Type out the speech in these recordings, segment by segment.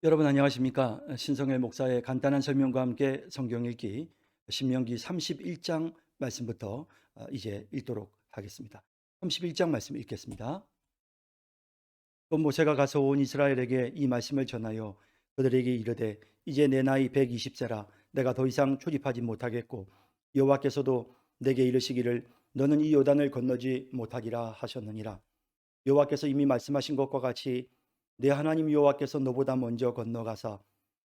여러분 안녕하십니까? 신성일 목사의 간단한 설명과 함께 성경 읽기 신명기 31장 말씀부터 이제 읽도록 하겠습니다. 31장 말씀 읽겠습니다. 또 모세가 가서 온 이스라엘에게 이 말씀을 전하여 그들에게 이르되 이제 내 나이 120세라 내가 더 이상 출입하지 못하겠고 여호와께서도 내게 이르시기를 너는 이 요단을 건너지 못하리라 하셨느니라. 여호와께서 이미 말씀하신 것과 같이 내 하나님 여호와께서 너보다 먼저 건너가사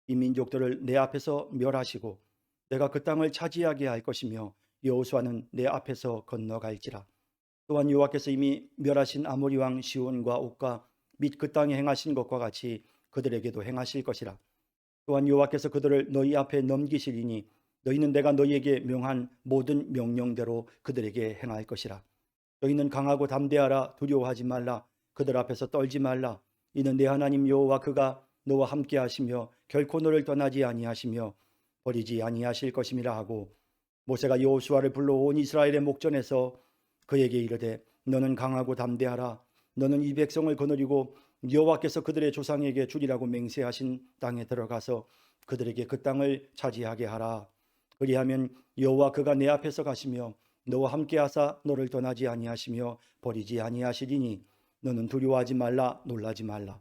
이 민족들을 내 앞에서 멸하시고 내가 그 땅을 차지하게 할 것이며 여호수아는 내 앞에서 건너갈지라. 또한 여호와께서 이미 멸하신 아모리 왕 시온과 옥과 및 그 땅에 행하신 것과 같이 그들에게도 행하실 것이라. 또한 여호와께서 그들을 너희 앞에 넘기시리니 너희는 내가 너희에게 명한 모든 명령대로 그들에게 행할 것이라. 너희는 강하고 담대하라. 두려워하지 말라. 그들 앞에서 떨지 말라. 이는 내 하나님 여호와 그가 너와 함께 하시며 결코 너를 떠나지 아니하시며 버리지 아니하실 것임이라 하고, 모세가 여호수아를 불러 온 이스라엘의 목전에서 그에게 이르되 너는 강하고 담대하라. 너는 이 백성을 거느리고 여호와께서 그들의 조상에게 주리라고 맹세하신 땅에 들어가서 그들에게 그 땅을 차지하게 하라. 그리하면 여호와 그가 내 앞에서 가시며 너와 함께 하사 너를 떠나지 아니하시며 버리지 아니하시리니 너는 두려워하지 말라. 놀라지 말라.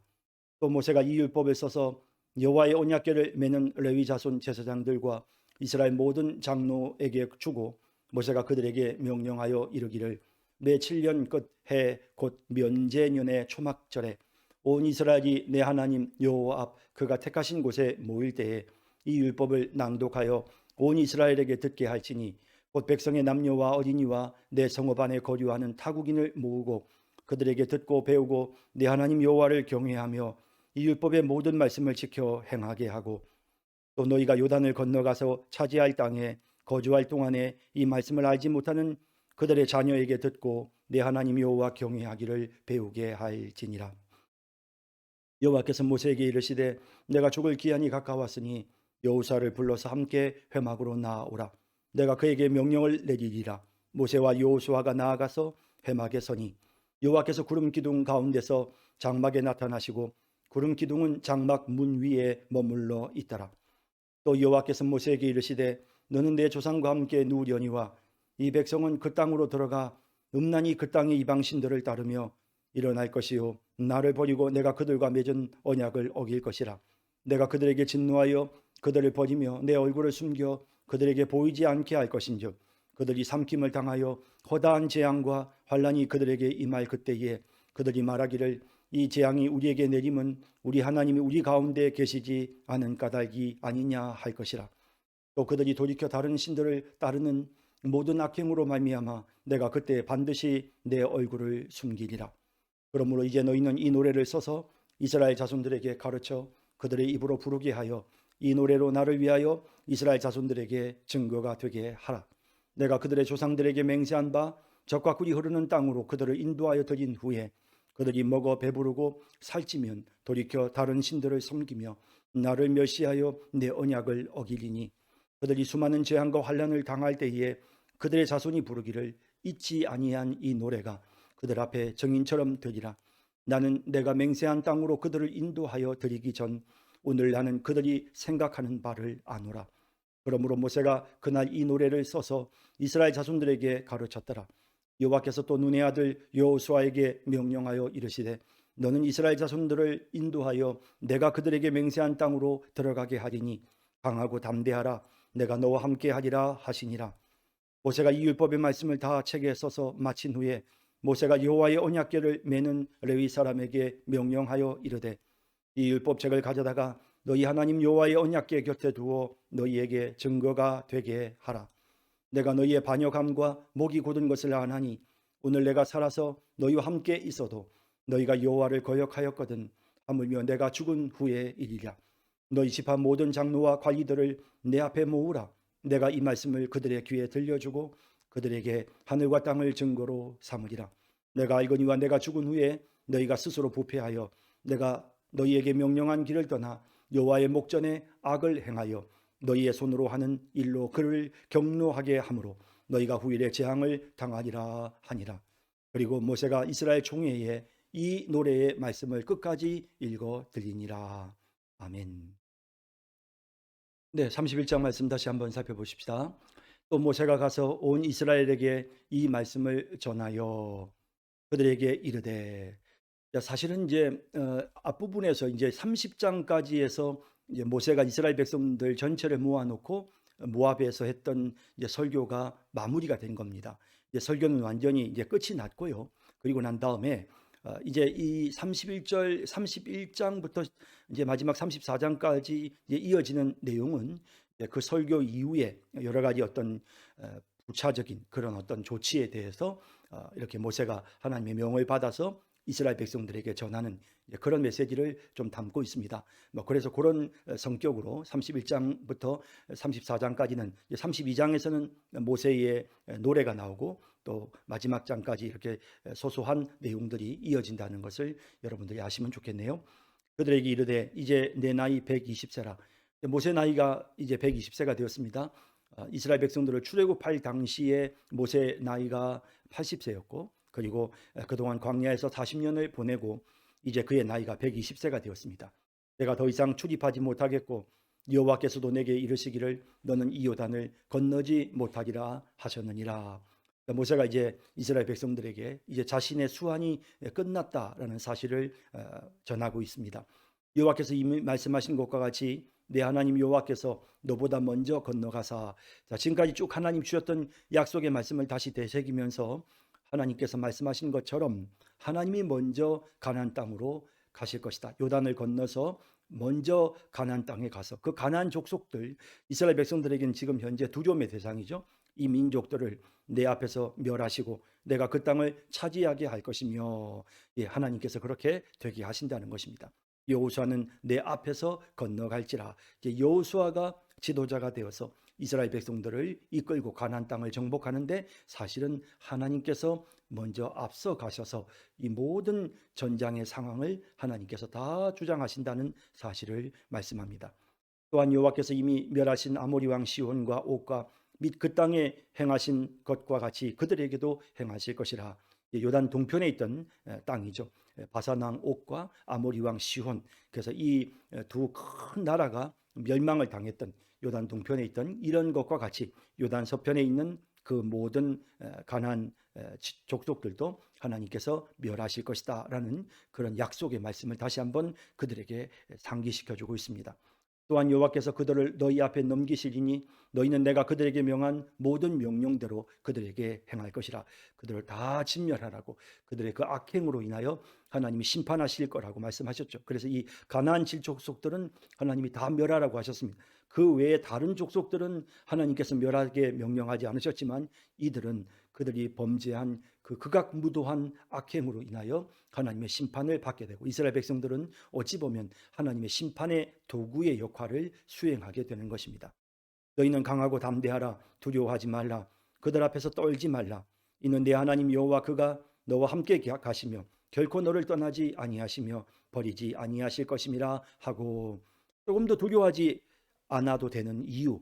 또 모세가 이 율법을 써서 여호와의 언약궤를 매는 레위 자손 제사장들과 이스라엘 모든 장로에게 주고, 모세가 그들에게 명령하여 이르기를 매 7년 끝 해 곧 면제년의 초막절에 온 이스라엘이 내 하나님 여호와 앞 그가 택하신 곳에 모일 때에 이 율법을 낭독하여 온 이스라엘에게 듣게 할지니, 곧 백성의 남녀와 어린이와 내 성읍 안에 거류하는 타국인을 모으고 그들에게 듣고 배우고 내 하나님 여호와를 경외하며 이 율법의 모든 말씀을 지켜 행하게 하고, 또 너희가 요단을 건너가서 차지할 땅에 거주할 동안에 이 말씀을 알지 못하는 그들의 자녀에게 듣고 내 하나님 여호와 경외하기를 배우게 할지니라. 여호와께서 모세에게 이르시되 내가 죽을 기한이 가까웠으니 여호수아를 불러서 함께 회막으로 나아오라. 내가 그에게 명령을 내리리라. 모세와 여호수아가 나아가서 회막에 서니 여호와께서 구름 기둥 가운데서 장막에 나타나시고 구름 기둥은 장막 문 위에 머물러 있더라. 또 여호와께서 모세에게 이르시되 너는 내 조상과 함께 누우려니와 이 백성은 그 땅으로 들어가 음란히 그 땅의 이방신들을 따르며 일어날 것이요 나를 버리고 내가 그들과 맺은 언약을 어길 것이라. 내가 그들에게 진노하여 그들을 버리며 내 얼굴을 숨겨 그들에게 보이지 않게 할 것인즉 그들이 삼킴을 당하여 허다한 재앙과 환란이 그들에게 임할 그때에 그들이 말하기를 이 재앙이 우리에게 내림은 우리 하나님이 우리 가운데 계시지 않은 까닭이 아니냐 할 것이라. 또 그들이 돌이켜 다른 신들을 따르는 모든 악행으로 말미암아 내가 그때 반드시 내 얼굴을 숨기리라. 그러므로 이제 너희는 이 노래를 써서 이스라엘 자손들에게 가르쳐 그들의 입으로 부르게 하여 이 노래로 나를 위하여 이스라엘 자손들에게 증거가 되게 하라. 내가 그들의 조상들에게 맹세한 바 젖과 꿀이 흐르는 땅으로 그들을 인도하여 드린 후에 그들이 먹어 배부르고 살찌면 돌이켜 다른 신들을 섬기며 나를 멸시하여 내 언약을 어기리니, 그들이 수많은 재앙과 환난을 당할 때에 그들의 자손이 부르기를 잊지 아니한 이 노래가 그들 앞에 정인처럼 되리라. 나는 내가 맹세한 땅으로 그들을 인도하여 드리기 전 오늘 나는 그들이 생각하는 바를 아노라. 그러므로 모세가 그날 이 노래를 써서 이스라엘 자손들에게 가르쳤더라. 여호와께서 또 눈의 아들 여호수아에게 명령하여 이르시되 너는 이스라엘 자손들을 인도하여 내가 그들에게 맹세한 땅으로 들어가게 하리니 강하고 담대하라. 내가 너와 함께 하리라 하시니라. 모세가 이 율법의 말씀을 다 책에 써서 마친 후에 모세가 여호와의 언약궤를 매는 레위 사람에게 명령하여 이르되 이 율법책을 가져다가 너희 하나님 여호와의 언약궤 곁에 두어 너희에게 증거가 되게 하라. 내가 너희의 반역함과 목이 곧은 것을 아나니 오늘 내가 살아서 너희와 함께 있어도 너희가 여호와를 거역하였거든 하물며 내가 죽은 후에 이리라. 너희 집안 모든 장로와 관리들을 내 앞에 모으라. 내가 이 말씀을 그들의 귀에 들려주고 그들에게 하늘과 땅을 증거로 삼으리라. 내가 알거니와 내가 죽은 후에 너희가 스스로 부패하여 내가 너희에게 명령한 길을 떠나 여호와의 목전에 악을 행하여 너희의 손으로 하는 일로 그를 경노하게 하므로 너희가 후일에 재앙을 당하리라 하니라. 그리고 모세가 이스라엘 총회에 이 노래의 말씀을 끝까지 읽어 들리니라. 아멘. 네, 31장 말씀 다시 한번 살펴보십시다. 또 모세가 가서 온 이스라엘에게 이 말씀을 전하여 그들에게 이르되, 사실은 이제 앞부분에서 이제 30장까지에서 이제 모세가 이스라엘 백성들 전체를 모아놓고 모압에서 했던 이제 설교가 마무리가 된 겁니다. 이제 설교는 완전히 이제 끝이 났고요. 그리고 난 다음에 이제 이 31절 31장부터 이제 마지막 34장까지 이제 이어지는 내용은 이제 그 설교 이후에 여러 가지 어떤 부차적인 그런 어떤 조치에 대해서 이렇게 모세가 하나님의 명을 받아서 이스라엘 백성들에게 전하는 그런 메시지를 좀 담고 있습니다. 그래서 그런 성격으로 31장부터 34장까지는 32장에서는 모세의 노래가 나오고 또 마지막 장까지 이렇게 소소한 내용들이 이어진다는 것을 여러분들이 아시면 좋겠네요. 그들에게 이르되 이제 내 나이 120세라. 모세 나이가 이제 120세가 되었습니다. 이스라엘 백성들을 출애굽할 당시에 모세 나이가 80세였고 그리고 그동안 광야에서 40년을 보내고 이제 그의 나이가 120세가 되었습니다. 내가 더 이상 출입하지 못하겠고 여호와께서도 내게 이르시기를 너는 이 요단을 건너지 못하리라 하셨느니라. 모세가 이제 이스라엘 백성들에게 이제 자신의 수완이 끝났다라는 사실을 전하고 있습니다. 여호와께서 이미 말씀하신 것과 같이 내 하나님 여호와께서 너보다 먼저 건너가사, 지금까지 쭉 하나님 주셨던 약속의 말씀을 다시 되새기면서 하나님께서 말씀하신 것처럼 하나님이 먼저 가나안 땅으로 가실 것이다. 요단을 건너서 먼저 가나안 땅에 가서 그 가나안 족속들, 이스라엘 백성들에게는 지금 현재 두려움의 대상이죠. 이 민족들을 내 앞에서 멸하시고 내가 그 땅을 차지하게 할 것이며, 하나님께서 그렇게 되게 하신다는 것입니다. 여호수아는 내 앞에서 건너갈지라. 여호수아가 지도자가 되어서 이스라엘 백성들을 이끌고 가나안 땅을 정복하는데 사실은 하나님께서 먼저 앞서 가셔서 이 모든 전장의 상황을 하나님께서 다 주장하신다는 사실을 말씀합니다. 또한 여호와께서 이미 멸하신 아모리 왕 시혼과 옥과 및 그 땅에 행하신 것과 같이 그들에게도 행하실 것이라. 요단 동편에 있던 땅이죠. 바산 왕 옥과 아모리 왕 시혼. 그래서 이 두 큰 나라가 멸망을 당했던 요단 동편에 있던 이런 것과 같이 요단 서편에 있는 그 모든 가나안 족속들도 하나님께서 멸하실 것이다라는 그런 약속의 말씀을 다시 한번 그들에게 상기시켜주고 있습니다. 또한 여호와께서 그들을 너희 앞에 넘기시리니 너희는 내가 그들에게 명한 모든 명령대로 그들에게 행할 것이라. 그들을 다 진멸하라고, 그들의 그 악행으로 인하여 하나님이 심판하실 거라고 말씀하셨죠. 그래서 이 가나안 족속들은 하나님이 다 멸하라고 하셨습니다. 그 외에 다른 족속들은 하나님께서 멸하게 명령하지 않으셨지만 이들은 그들이 범죄한 그 극악무도한 악행으로 인하여 하나님의 심판을 받게 되고, 이스라엘 백성들은 어찌 보면 하나님의 심판의 도구의 역할을 수행하게 되는 것입니다. 너희는 강하고 담대하라. 두려워하지 말라. 그들 앞에서 떨지 말라. 이는 내 하나님 여호와 그가 너와 함께 가시며 결코 너를 떠나지 아니하시며 버리지 아니하실 것임이라 하고, 조금 더 두려워하지 않아도 되는 이유,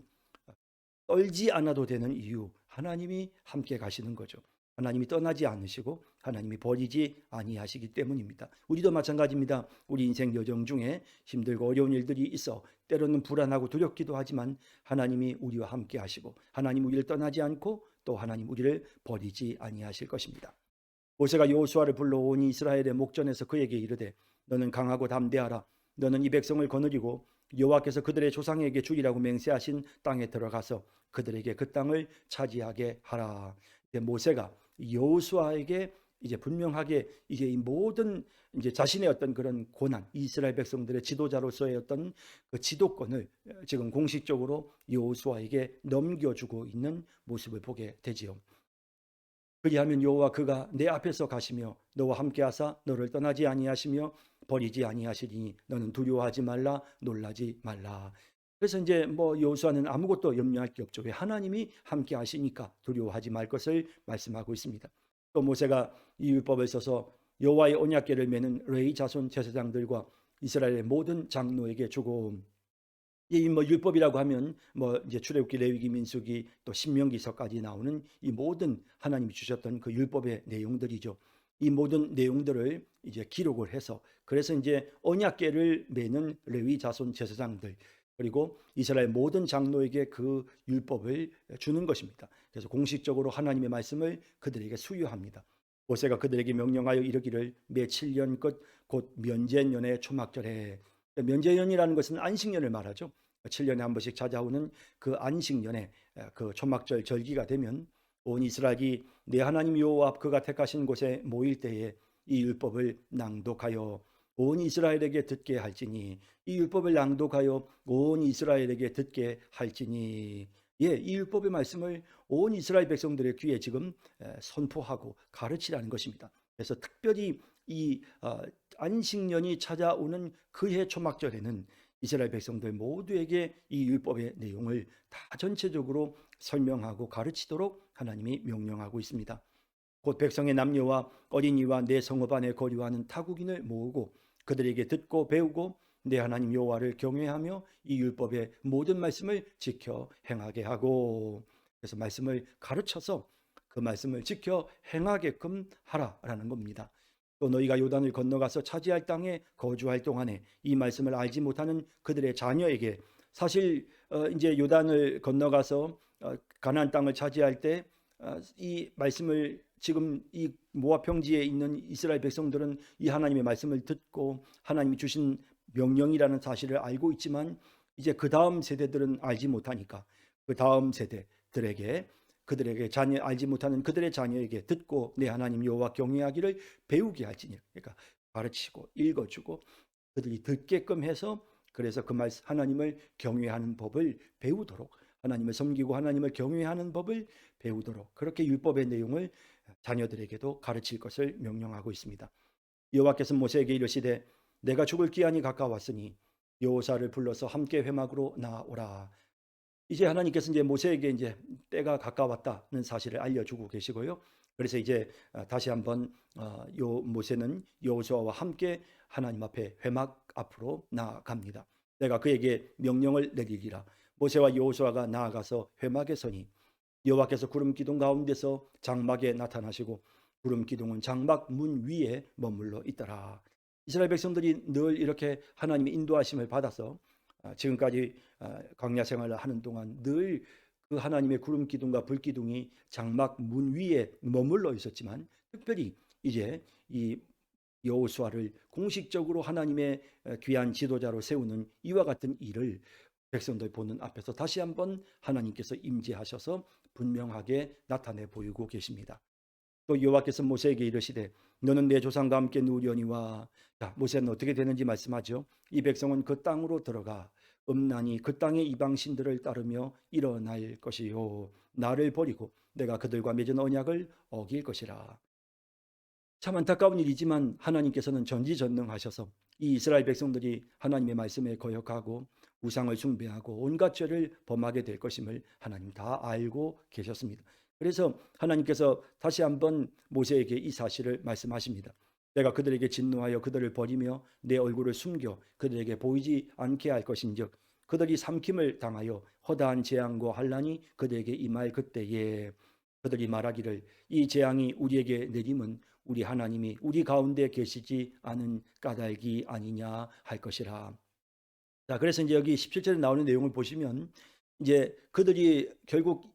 떨지 않아도 되는 이유, 하나님이 함께 가시는 거죠. 하나님이 떠나지 않으시고 하나님이 버리지 아니하시기 때문입니다. 우리도 마찬가지입니다. 우리 인생 여정 중에 힘들고 어려운 일들이 있어 때로는 불안하고 두렵기도 하지만 하나님이 우리와 함께 하시고 하나님 우리를 떠나지 않고 또 하나님 우리를 버리지 아니하실 것입니다. 모세가 여호수아를 불러오니 이스라엘의 목전에서 그에게 이르되 너는 강하고 담대하라. 너는 이 백성을 거느리고 여호와께서 그들의 조상에게 주리라고 맹세하신 땅에 들어가서 그들에게 그 땅을 차지하게 하라. 모세가 여호수아에게 이제 분명하게 이제 이 모든 이제 자신의 어떤 그런 고난, 이스라엘 백성들의 지도자로서의 어떤 그 지도권을 지금 공식적으로 여호수아에게 넘겨주고 있는 모습을 보게 되지요. 그리하면 여호와 그가 내 앞에서 가시며 너와 함께하사 너를 떠나지 아니하시며 버리지 아니하시리니 너는 두려워하지 말라, 놀라지 말라. 그래서 이제 여호수아는 아무것도 염려할 게 없죠. 왜? 하나님이 함께 하시니까 두려워하지 말 것을 말씀하고 있습니다. 또 모세가 이 율법을 써서 여호와의 언약궤를 메는 레위 자손 제사장들과 이스라엘의 모든 장로에게 주고, 이 율법이라고 하면 이제 출애굽기, 레위기, 민수기 또 신명기서까지 나오는 이 모든 하나님이 주셨던 그 율법의 내용들이죠. 이 모든 내용들을 이제 기록을 해서 그래서 이제 언약궤를 메는 레위 자손 제사장들 그리고 이스라엘 모든 장로에게 그 율법을 주는 것입니다. 그래서 공식적으로 하나님의 말씀을 그들에게 수유합니다. 모세가 그들에게 명령하여 이르기를 매 7년 끝 곧 면제년의 초막절에 면제년이라는 것은 안식년을 말하죠. 7년에 한 번씩 찾아오는 그 안식년에 그 초막절 절기가 되면 온 이스라엘이 내 하나님 여호와 앞 그가 택하신 곳에 모일 때에 이 율법을 낭독하여 온 이스라엘에게 듣게 할지니 이 율법을 낭독하여 온 이스라엘에게 듣게 할지니 이 율법의 말씀을 온 이스라엘 백성들의 귀에 지금 선포하고 가르치라는 것입니다. 그래서 특별히 이 안식년이 찾아오는 그해 초막절에는 이스라엘 백성들 모두에게 이 율법의 내용을 다 전체적으로 설명하고 가르치도록 하나님이 명령하고 있습니다. 곧 백성의 남녀와 어린이와 내 성읍 안에 거류하는 타국인을 모으고 그들에게 듣고 배우고 내 하나님 여호와를 경외하며 이 율법의 모든 말씀을 지켜 행하게 하고 그래서 말씀을 가르쳐서 그 말씀을 지켜 행하게끔 하라라는 겁니다. 또 너희가 요단을 건너가서 차지할 땅에 거주할 동안에 이 말씀을 알지 못하는 그들의 자녀에게 사실 이제 요단을 건너가서 가나안 땅을 차지할 때 이 말씀을 지금 이 모압 평지에 있는 이스라엘 백성들은 이 하나님의 말씀을 듣고 하나님이 주신 명령이라는 사실을 알고 있지만 이제 그 다음 세대들은 알지 못하니까 그 다음 세대들에게 그들에게 자녀 알지 못하는 그들의 자녀에게 듣고 내 하나님 여호와 경외하기를 배우게 할지니 그러니까 가르치고 읽어주고 그들이 듣게끔 해서 그래서 그 말씀 하나님을 경외하는 법을 배우도록 하나님을 섬기고 하나님을 경외하는 법을 배우도록 그렇게 율법의 내용을 자녀들에게도 가르칠 것을 명령하고 있습니다. 여호와께서 모세에게 이르시되 내가 죽을 기한이 가까웠으니 여호사를 불러서 함께 회막으로 나오라. 이제 하나님께서 이제 모세에게 이제 때가 가까웠다는 사실을 알려주고 계시고요. 그래서 이제 다시 한번 요 모세는 여호수아와 함께 하나님 앞에 회막 앞으로 나아갑니다. 내가 그에게 명령을 내리리라. 모세와 여호수아가 나아가서 회막에 서니 여호와께서 구름 기둥 가운데서 장막에 나타나시고 구름 기둥은 장막 문 위에 머물러 있더라. 이스라엘 백성들이 늘 이렇게 하나님의 인도하심을 받아서 지금까지 광야 생활을 하는 동안 늘 그 하나님의 구름 기둥과 불 기둥이 장막 문 위에 머물러 있었지만 특별히 이제 이 여호수아를 공식적으로 하나님의 귀한 지도자로 세우는 이와 같은 일을 백성들 보는 앞에서 다시 한번 하나님께서 임재하셔서 분명하게 나타내 보이고 계십니다. 또 여호와께서 모세에게 이르시되 너는 내 조상과 함께 누우려니와 모세는 어떻게 되는지 말씀하죠. 이 백성은 그 땅으로 들어가 음란히 그 땅의 이방신들을 따르며 일어날 것이요 나를 버리고 내가 그들과 맺은 언약을 어길 것이라. 참 안타까운 일이지만 하나님께서는 전지전능하셔서 이 이스라엘 백성들이 하나님의 말씀에 거역하고 우상을 숭배하고 온갖 죄를 범하게 될 것임을 하나님 다 알고 계셨습니다. 그래서 하나님께서 다시 한번 모세에게 이 사실을 말씀하십니다. 내가 그들에게 진노하여 그들을 버리며 내 얼굴을 숨겨 그들에게 보이지 않게 할 것인즉 그들이 삼킴을 당하여 허다한 재앙과 환난이 그들에게 임할 그때에 그들이 말하기를 이 재앙이 우리에게 내림은 우리 하나님이 우리 가운데 계시지 않은 까닭이 아니냐 할 것이라. 자, 그래서 이제 여기 17절에 나오는 내용을 보시면 이제 그들이 결국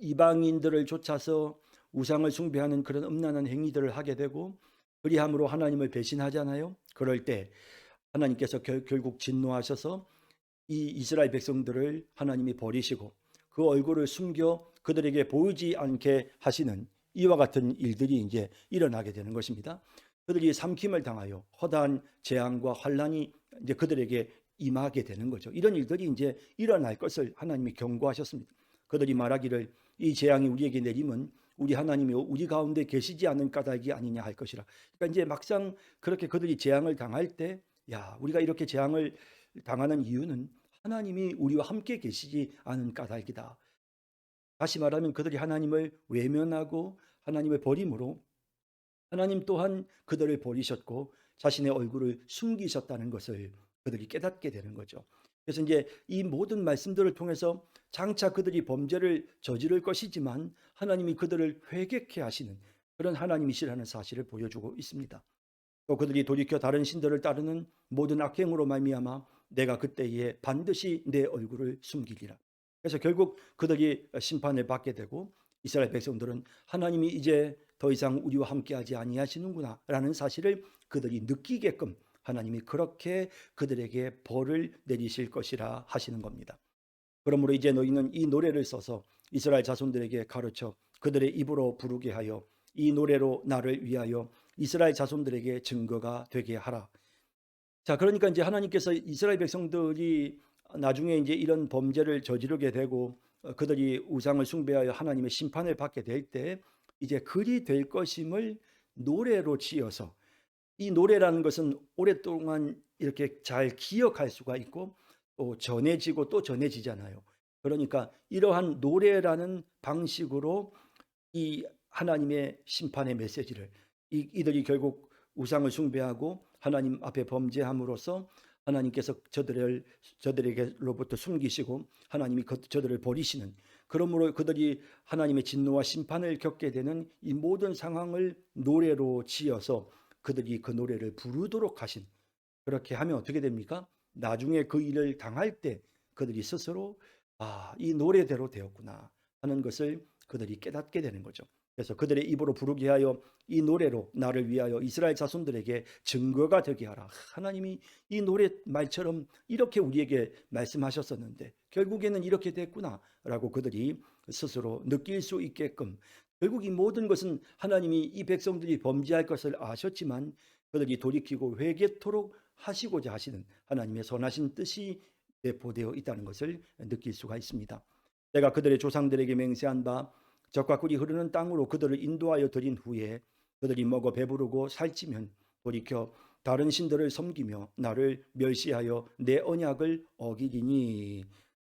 이방인들을 쫓아서 우상을 숭배하는 그런 음란한 행위들을 하게 되고 그리함으로 하나님을 배신하잖아요. 그럴 때 하나님께서 결국 진노하셔서 이 이스라엘 백성들을 하나님이 버리시고 그 얼굴을 숨겨 그들에게 보이지 않게 하시는 이와 같은 일들이 이제 일어나게 되는 것입니다. 그들이 삼킴을 당하여 허다한 재앙과 환란이 이제 그들에게 임하게 되는 거죠. 이런 일들이 이제 일어날 것을 하나님이 경고하셨습니다. 그들이 말하기를 이 재앙이 우리에게 내리면 우리 하나님이 우리 가운데 계시지 않은 까닭이 아니냐 할 것이라. 그러니까 이제 막상 그렇게 그들이 재앙을 당할 때, 우리가 이렇게 재앙을 당하는 이유는 하나님이 우리와 함께 계시지 않은 까닭이다. 다시 말하면 그들이 하나님을 외면하고 하나님을 버림으로 하나님 또한 그들을 버리셨고 자신의 얼굴을 숨기셨다는 것을 그들이 깨닫게 되는 거죠. 그래서 이제 이 모든 말씀들을 통해서 장차 그들이 범죄를 저지를 것이지만 하나님이 그들을 회개케 하시는 그런 하나님이시라는 사실을 보여주고 있습니다. 또 그들이 돌이켜 다른 신들을 따르는 모든 악행으로 말미암아 내가 그때에 반드시 내 얼굴을 숨기리라. 그래서 결국 그들이 심판을 받게 되고 이스라엘 백성들은 하나님이 이제 더 이상 우리와 함께하지 아니하시는구나 라는 사실을 그들이 느끼게끔 하나님이 그렇게 그들에게 벌을 내리실 것이라 하시는 겁니다. 그러므로 이제 너희는 이 노래를 써서 이스라엘 자손들에게 가르쳐 그들의 입으로 부르게 하여 이 노래로 나를 위하여 이스라엘 자손들에게 증거가 되게 하라. 자, 그러니까 이제 하나님께서 이스라엘 백성들이 나중에 이제 이런 범죄를 저지르게 되고 그들이 우상을 숭배하여 하나님의 심판을 받게 될 때 이제 그리 될 것임을 노래로 지어서, 이 노래라는 것은 오랫동안 이렇게 잘 기억할 수가 있고 또 전해지고 또 전해지잖아요. 그러니까 이러한 노래라는 방식으로 이 하나님의 심판의 메시지를, 이들이 결국 우상을 숭배하고 하나님 앞에 범죄함으로써 하나님께서 저들에게로부터 숨기시고 하나님이 저들을 버리시는, 그러므로 그들이 하나님의 진노와 심판을 겪게 되는 이 모든 상황을 노래로 지어서 그들이 그 노래를 부르도록 하신, 그렇게 하면 어떻게 됩니까? 나중에 그 일을 당할 때 그들이 스스로 이 노래대로 되었구나 하는 것을 그들이 깨닫게 되는 거죠. 그래서 그들의 입으로 부르게 하여 이 노래로 나를 위하여 이스라엘 자손들에게 증거가 되게 하라. 하나님이 이 노래 말처럼 이렇게 우리에게 말씀하셨었는데 결국에는 이렇게 됐구나 라고 그들이 스스로 느낄 수 있게끔, 결국 이 모든 것은 하나님이 이 백성들이 범죄할 것을 아셨지만 그들이 돌이키고 회개토록 하시고자 하시는 하나님의 선하신 뜻이 내포되어 있다는 것을 느낄 수가 있습니다. 내가 그들의 조상들에게 맹세한 바 젖과 꿀이 흐르는 땅으로 그들을 인도하여 드린 후에 그들이 먹어 배부르고 살찌면 돌이켜 다른 신들을 섬기며 나를 멸시하여 내 언약을 어기리니.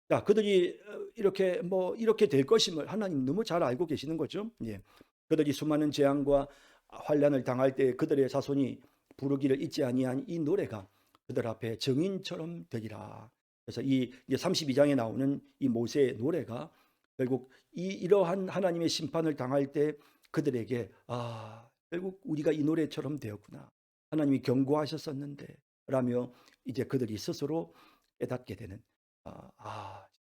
자, 그들이 이렇게 될 것임을 하나님 너무 잘 알고 계시는 거죠. 예. 그들이 수많은 재앙과 환난을 당할 때 그들의 자손이 부르기를 잊지 아니한 이 노래가 그들 앞에 증인처럼 되리라. 그래서 이 32장에 나오는 이 모세의 노래가 결국 이러한 하나님의 심판을 당할 때 그들에게 결국 우리가 이 노래처럼 되었구나. 하나님이 경고하셨었는데 라며 이제 그들이 스스로 깨닫게 되는,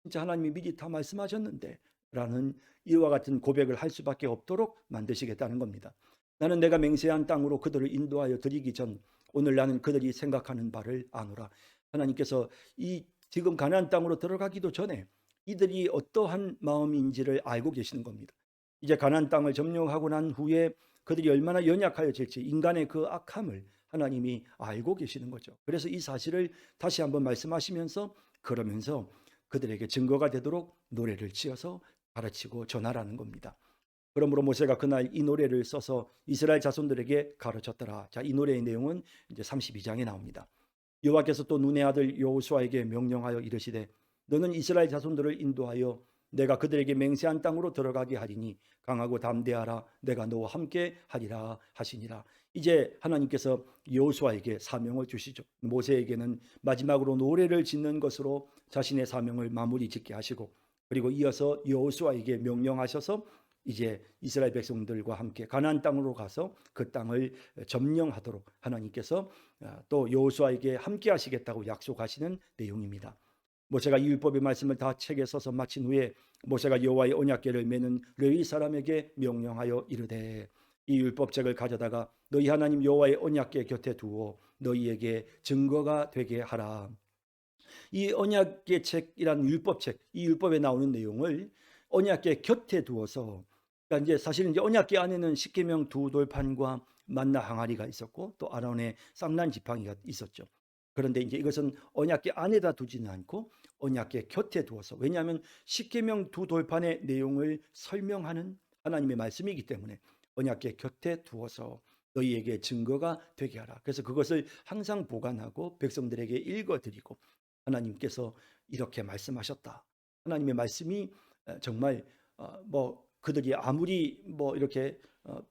진짜 하나님이 미리 다 말씀하셨는데 라는 이와 같은 고백을 할 수밖에 없도록 만드시겠다는 겁니다. 나는 내가 맹세한 땅으로 그들을 인도하여 드리기 전 오늘 나는 그들이 생각하는 바를 아노라. 하나님께서 이 지금 가나안 땅으로 들어가기도 전에 이들이 어떠한 마음인지를 알고 계시는 겁니다. 이제 가나안 땅을 점령하고 난 후에 그들이 얼마나 연약하여질지, 인간의 그 악함을 하나님이 알고 계시는 거죠. 그래서 이 사실을 다시 한번 말씀하시면서 그러면서 그들에게 증거가 되도록 노래를 지어서 가르치고 전하라는 겁니다. 그러므로 모세가 그날 이 노래를 써서 이스라엘 자손들에게 가르쳤더라. 자, 이 노래의 내용은 이제 32장에 나옵니다. 여호와께서 또 눈의 아들 여호수아에게 명령하여 이르시되 너는 이스라엘 자손들을 인도하여 내가 그들에게 맹세한 땅으로 들어가게 하리니 강하고 담대하라. 내가 너와 함께 하리라 하시니라. 이제 하나님께서 여호수아에게 사명을 주시죠. 모세에게는 마지막으로 노래를 짓는 것으로 자신의 사명을 마무리 짓게 하시고, 그리고 이어서 여호수아에게 명령하셔서 이제 이스라엘 백성들과 함께 가나안 땅으로 가서 그 땅을 점령하도록 하나님께서 또 여호수아에게 함께 하시겠다고 약속하시는 내용입니다. 모세가 이 율법의 말씀을 다 책에 써서 마친 후에 모세가 여호와의 언약궤를 메는 레위 사람에게 명령하여 이르되 이 율법책을 가져다가 너희 하나님 여호와의 언약궤 곁에 두어 너희에게 증거가 되게 하라. 이 언약궤 책이란 율법책, 이 율법에 나오는 내용을 언약궤 곁에 두어서, 그러니까 이제 사실은 이제 언약궤 안에는 십계명 두 돌판과 만나 항아리가 있었고 또 아론의 쌍난 지팡이가 있었죠. 그런데 이제 이것은 언약궤 안에다 두지는 않고 언약궤 곁에 두어서, 왜냐하면 십계명 두 돌판의 내용을 설명하는 하나님의 말씀이기 때문에 언약궤 곁에 두어서 너희에게 증거가 되게 하라. 그래서 그것을 항상 보관하고 백성들에게 읽어드리고, 하나님께서 이렇게 말씀하셨다. 하나님의 말씀이 정말 그들이 아무리 이렇게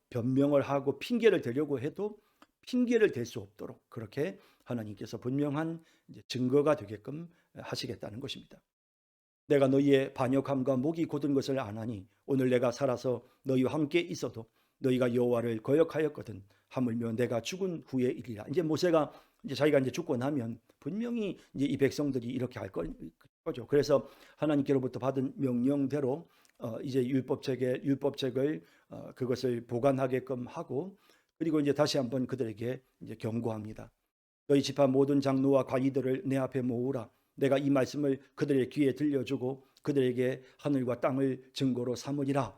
변명을 하고 핑계를 대려고 해도 핑계를 댈 수 없도록 그렇게 하나님께서 분명한 증거가 되게끔 하시겠다는 것입니다. 내가 너희의 반역함과 목이 곧은 것을 아나니 오늘 내가 살아서 너희와 함께 있어도 너희가 여호와를 거역하였거든 하물며 내가 죽은 후의 일이라. 이제 모세가 이제 자기가 이제 죽고 나면 분명히 이제 이 백성들이 이렇게 할 거죠. 그래서 하나님께로부터 받은 명령대로 이제 율법책을 그것을 보관하게끔 하고, 그리고 이제 다시 한번 그들에게 이제 경고합니다. 너희 지파 모든 장로와 관리들을 내 앞에 모으라. 내가 이 말씀을 그들의 귀에 들려주고 그들에게 하늘과 땅을 증거로 삼으리라.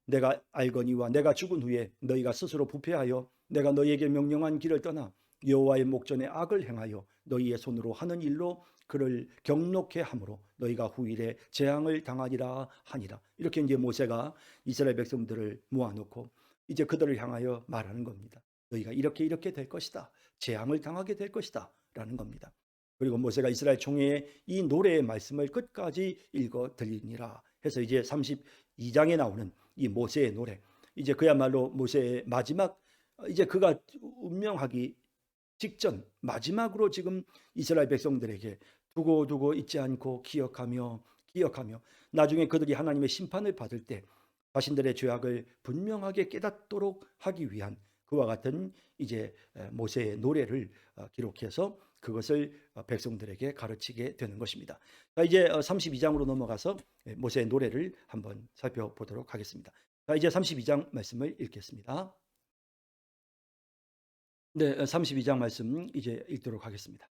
내가 알거니와 내가 죽은 후에 너희가 스스로 부패하여 내가 너희에게 명령한 길을 떠나 여호와의 목전에 악을 행하여 너희의 손으로 하는 일로 그를 경록해 함으로 너희가 후일에 재앙을 당하리라 하니라. 이렇게 이제 모세가 이스라엘 백성들을 모아놓고 이제 그들을 향하여 말하는 겁니다. 너희가 이렇게 될 것이다. 재앙을 당하게 될 것이다 라는 겁니다. 그리고 모세가 이스라엘 총회에 이 노래의 말씀을 끝까지 읽어 들리니라 해서 이제 32장에 나오는 이 모세의 노래, 이제 그야말로 모세의 마지막, 이제 그가 운명하기 직전 마지막으로 지금 이스라엘 백성들에게 두고 잊지 않고 기억하며 나중에 그들이 하나님의 심판을 받을 때 자신들의 죄악을 분명하게 깨닫도록 하기 위한 그와 같은 이제 모세의 노래를 기록해서 그것을 백성들에게 가르치게 되는 것입니다. 자, 이제 32장으로 넘어가서 모세의 노래를 한번 살펴보도록 하겠습니다. 자, 이제 32장 말씀을 읽겠습니다. 네, 32장 말씀 이제 읽도록 하겠습니다.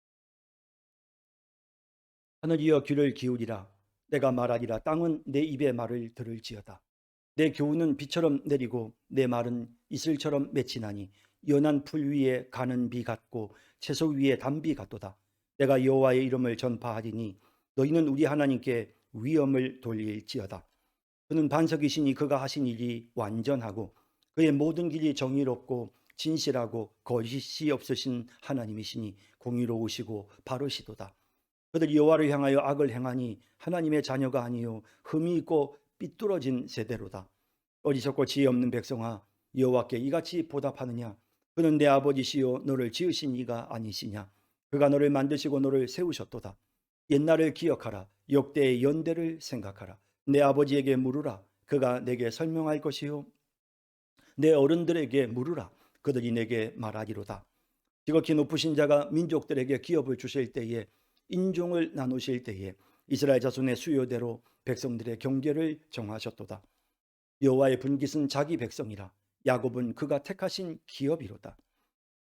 하늘이여 귀를 기울이라. 내가 말하리라. 땅은 내 입의 말을 들을지어다. 내 교훈은 비처럼 내리고 내 말은 이슬처럼 맺히나니 연한 풀 위에 가는 비 같고 채소 위에 단비 같도다. 내가 여호와의 이름을 전파하리니 너희는 우리 하나님께 위엄을 돌릴지어다. 그는 반석이시니 그가 하신 일이 완전하고 그의 모든 길이 정의롭고 진실하고 거짓이 없으신 하나님이시니 공의로우시고 바르시도다. 그들이 여호와를 향하여 악을 행하니 하나님의 자녀가 아니요 흠이 있고 삐뚤어진 세대로다. 어리석고 지혜 없는 백성아, 여호와께 이같이 보답하느냐? 그는 내 아버지시요 너를 지으신 이가 아니시냐? 그가 너를 만드시고 너를 세우셨도다. 옛날을 기억하라. 역대의 연대를 생각하라. 내 아버지에게 물으라. 그가 내게 설명할 것이요 내 어른들에게 물으라. 그들이 내게 말하리로다. 지극히 높으신 자가 민족들에게 기업을 주실 때에, 인종을 나누실 때에 이스라엘 자손의 수요대로 백성들의 경계를 정하셨도다. 여호와의 분깃은 자기 백성이라. 야곱은 그가 택하신 기업이로다.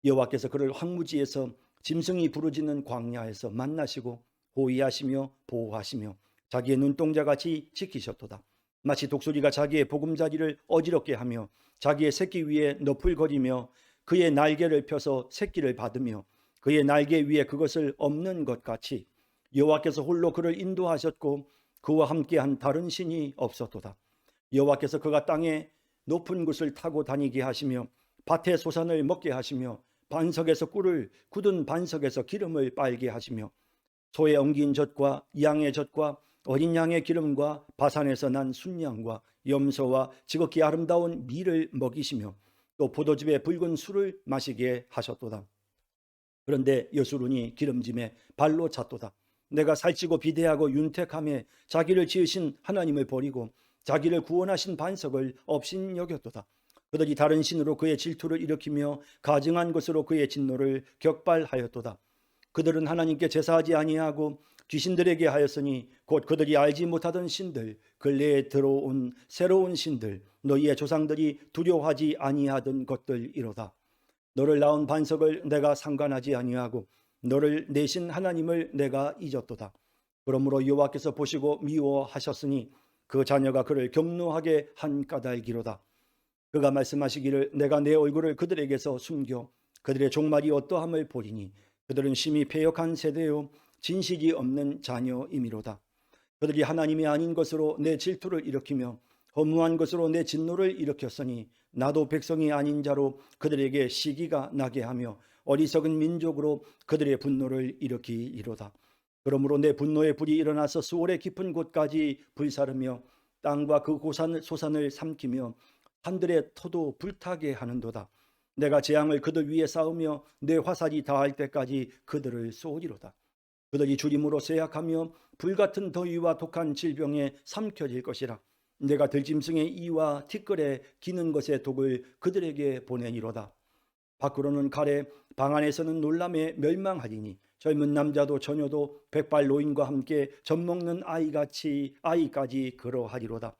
여호와께서 그를 황무지에서 짐승이 부르짖는 광야에서 만나시고 호위하시며 보호하시며 자기의 눈동자같이 지키셨도다. 마치 독수리가 자기의 보금자리를 어지럽게 하며 자기의 새끼 위에 너풀거리며 그의 날개를 펴서 새끼를 받으며 그의 날개 위에 그것을 엎는 것 같이 여호와께서 홀로 그를 인도하셨고 그와 함께한 다른 신이 없었도다. 여호와께서 그가 땅에 높은 곳을 타고 다니게 하시며 밭의 소산을 먹게 하시며 반석에서 꿀을, 굳은 반석에서 기름을 빨게 하시며 소의 엉긴 젖과 양의 젖과 어린 양의 기름과 바산에서 난 순양과 염소와 지극히 아름다운 밀을 먹이시며 또 포도즙의 붉은 술을 마시게 하셨도다. 그런데 여수론이 기름짐에 발로 찼도다. 내가 살찌고 비대하고 윤택함에 자기를 지으신 하나님을 버리고 자기를 구원하신 반석을 업신여겼도다. 그들이 다른 신으로 그의 질투를 일으키며 가증한 것으로 그의 진노를 격발하였도다. 그들은 하나님께 제사하지 아니하고 귀신들에게 하였으니 곧 그들이 알지 못하던 신들, 근래에 들어온 새로운 신들, 너희의 조상들이 두려워하지 아니하던 것들이로다. 너를 낳은 반석을 내가 상관하지 아니하고 너를 내신 하나님을 내가 잊었도다. 그러므로 여호와께서 보시고 미워하셨으니 그 자녀가 그를 경노하게 한 까닭이로다. 그가 말씀하시기를 내가 내 얼굴을 그들에게서 숨겨 그들의 종말이 어떠함을 보리니 그들은 심히 패역한 세대요 진실이 없는 자녀이미로다. 그들이 하나님이 아닌 것으로 내 질투를 일으키며 허무한 것으로 내 진노를 일으켰으니 나도 백성이 아닌 자로 그들에게 시기가 나게 하며 어리석은 민족으로 그들의 분노를 일으키리로다. 그러므로 내 분노의 불이 일어나서 수월의 깊은 곳까지 불사르며 땅과 그 소산을 삼키며 하늘의 터도 불타게 하는도다. 내가 재앙을 그들 위에 쌓으며 내 화살이 닿을 때까지 그들을 쏘리로다. 그들이 주림으로 쇠약하며 불같은 더위와 독한 질병에 삼켜질 것이라. 내가 들짐승의 이와 티끌에 기는 것의 독을 그들에게 보내니로다. 밖으로는 가래, 방 안에서는 놀람에 멸망하리니 젊은 남자도 처녀도 백발 노인과 함께 젖먹는 아이까지 그러하리로다.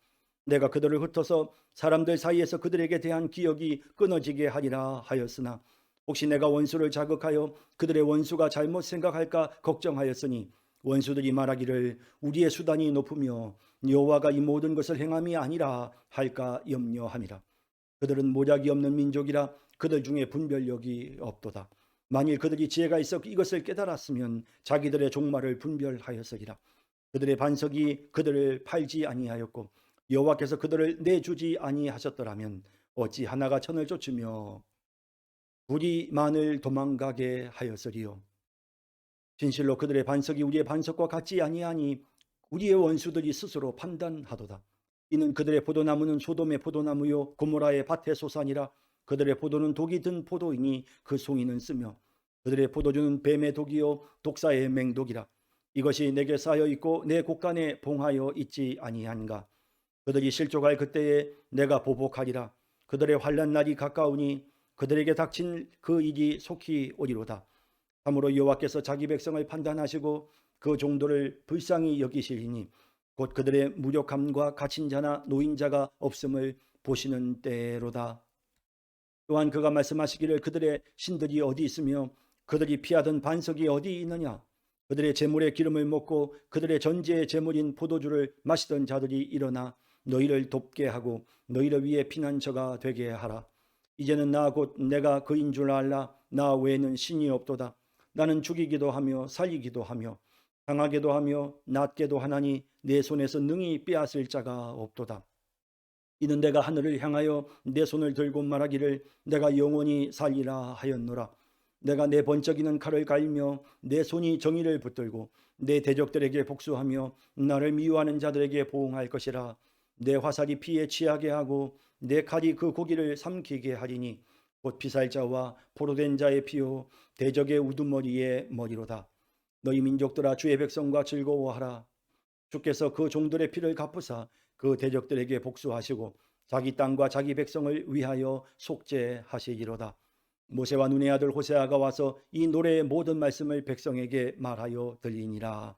내가 그들을 흩어서 사람들 사이에서 그들에게 대한 기억이 끊어지게 하리라 하였으나 혹시 내가 원수를 자극하여 그들의 원수가 잘못 생각할까 걱정하였으니 원수들이 말하기를 우리의 수단이 높으며 여호와가 이 모든 것을 행함이 아니라 할까 염려함이라. 그들은 모략이 없는 민족이라 그들 중에 분별력이 없도다. 만일 그들이 지혜가 있어 이것을 깨달았으면 자기들의 종말을 분별하였으리라. 그들의 반석이 그들을 팔지 아니하였고 여호와께서 그들을 내주지 아니하셨더라면 어찌 하나가 천을 쫓으며 둘이 만을 도망가게 하였으리요. 진실로 그들의 반석이 우리의 반석과 같지 아니하니 우리의 원수들이 스스로 판단하도다. 이는 그들의 포도나무는 소돔의 포도나무요 고모라의 밭의 소산이라. 그들의 포도는 독이 든 포도이니 그 송이는 쓰며 그들의 포도주는 뱀의 독이요 독사의 맹독이라. 이것이 내게 쌓여 있고 내 곳간에 봉하여 있지 아니한가. 그들이 실족할 그때에 내가 보복하리라. 그들의 환난 날이 가까우니 그들에게 닥친 그 일이 속히 오리로다. 참으로 여호와께서 자기 백성을 판단하시고 그 종도를 불쌍히 여기시리니 곧 그들의 무력함과 갇힌 자나 노인자가 없음을 보시는 때로다. 또한 그가 말씀하시기를 그들의 신들이 어디 있으며 그들이 피하던 반석이 어디 있느냐. 그들의 제물의 기름을 먹고 그들의 전제의 제물인 포도주를 마시던 자들이 일어나 너희를 돕게 하고 너희를 위해 피난처가 되게 하라. 이제는 나 곧 내가 그인 줄 알라. 나 외에는 신이 없도다. 나는 죽이기도 하며 살리기도 하며 강하게도 하며 낮게도 하나니 내 손에서 능히 빼앗을 자가 없도다. 이는 내가 하늘을 향하여 내 손을 들고 말하기를 내가 영원히 살리라 하였노라. 내가 내 번쩍이는 칼을 갈며 내 손이 정의를 붙들고 내 대적들에게 복수하며 나를 미워하는 자들에게 보응할 것이라. 내 화살이 피에 취하게 하고 내 칼이 그 고기를 삼키게 하리니 곧 피살자와 포로된 자의 피요 대적의 우두머리의 머리로다. 너희 민족들아 주의 백성과 즐거워하라. 주께서 그 종들의 피를 갚으사 그 대적들에게 복수하시고 자기 땅과 자기 백성을 위하여 속죄하시리로다. 모세와 눈의 아들 호세아가 와서 이 노래의 모든 말씀을 백성에게 말하여 들리니라.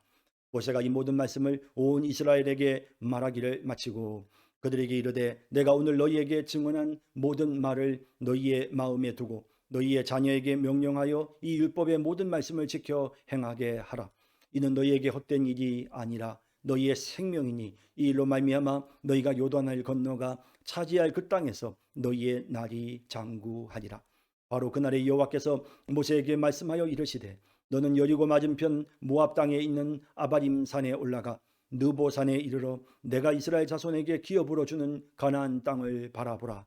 모세가 이 모든 말씀을 온 이스라엘에게 말하기를 마치고 그들에게 이르되 내가 오늘 너희에게 증언한 모든 말을 너희의 마음에 두고 너희의 자녀에게 명령하여 이 율법의 모든 말씀을 지켜 행하게 하라. 이는 너희에게 헛된 일이 아니라 너희의 생명이니 이 일로 말미암아 너희가 요단을 건너가 차지할 그 땅에서 너희의 날이 장구하리라. 바로 그날에 여호와께서 모세에게 말씀하여 이르시되 너는 여리고 맞은편 모압 땅에 있는 아바림 산에 올라가 느보 산에 이르러 내가 이스라엘 자손에게 기업으로 주는 가나안 땅을 바라보라.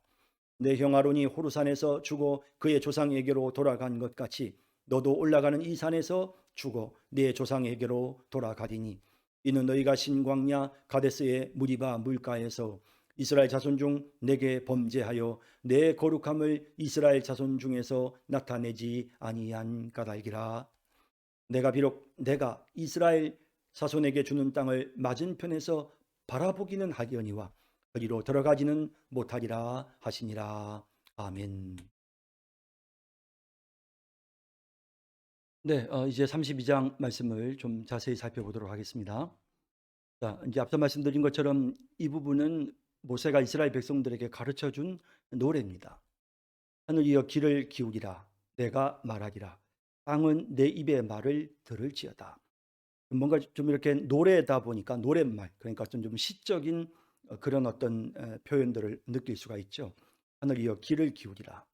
내 형 아론이 호르산에서 죽어 그의 조상에게로 돌아간 것 같이 너도 올라가는 이 산에서 죽어 네 조상에게로 돌아가리니 이는 너희가 신광야 가데스의 무리바 물가에서 이스라엘 자손 중 내게 범죄하여 내 거룩함을 이스라엘 자손 중에서 나타내지 아니한 까닭이라. 내가 비록 내가 이스라엘 자손에게 주는 땅을 맞은편에서 바라보기는 하려니와 그리로 들어가지는 못하리라 하시니라. 아멘. 네, 이제 32장 말씀을 좀 자세히 살펴보도록 하겠습니다. 자, 이제 앞서 말씀드린 것처럼 이 부분은 모세가 이스라엘 백성들에게 가르쳐 준 노래입니다. 하늘이여 귀를 기울이라. 내가 말하리라. 땅은 내 입의 말을 들을지어다. 뭔가 좀 이렇게 노래다 보니까 노랫말, 그러니까 좀 시적인 그런 어떤 표현들을 느낄 수가 있죠. 하늘이여 귀를 기울이라.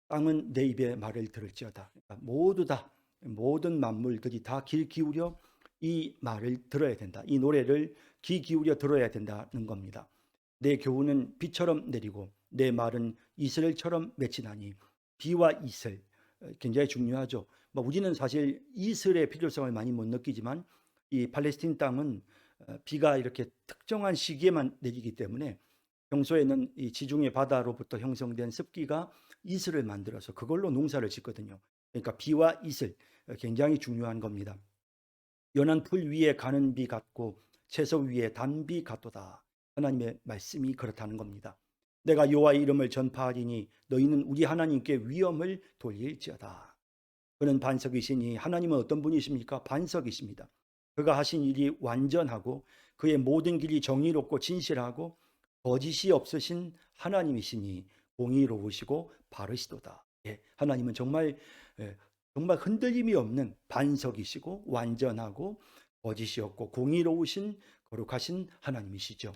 땅은 내 입의 말을 들을지어다. 그러니까 모두 다 모든 만물들이 다 귀 기울여 이 말을 들어야 된다. 이 노래를 귀 기울여 들어야 된다는 겁니다. 내 교훈은 비처럼 내리고 내 말은 이슬처럼 맺히나니. 비와 이슬 굉장히 중요하죠. 우리는 사실 이슬의 필요성을 많이 못 느끼지만 이 팔레스틴 땅은 비가 이렇게 특정한 시기에만 내리기 때문에 평소에는 이 지중해 바다로부터 형성된 습기가 이슬을 만들어서 그걸로 농사를 짓거든요. 그러니까 비와 이슬 굉장히 중요한 겁니다. 연한 풀 위에 가는 비 같고 채소 위에 단비 같도다. 하나님의 말씀이 그렇다는 겁니다. 내가 여호와의 이름을 전파하리니 너희는 우리 하나님께 위엄을 돌릴지어다. 그는 반석이시니 하나님은 어떤 분이십니까? 반석이십니다. 그가 하신 일이 완전하고 그의 모든 길이 정의롭고 진실하고 거짓이 없으신 하나님이시니 공의로우시고 바르시도다. 예, 하나님은 정말 정말 흔들림이 없는 반석이시고 완전하고 거짓이 없고 공의로우신 거룩하신 하나님이시죠.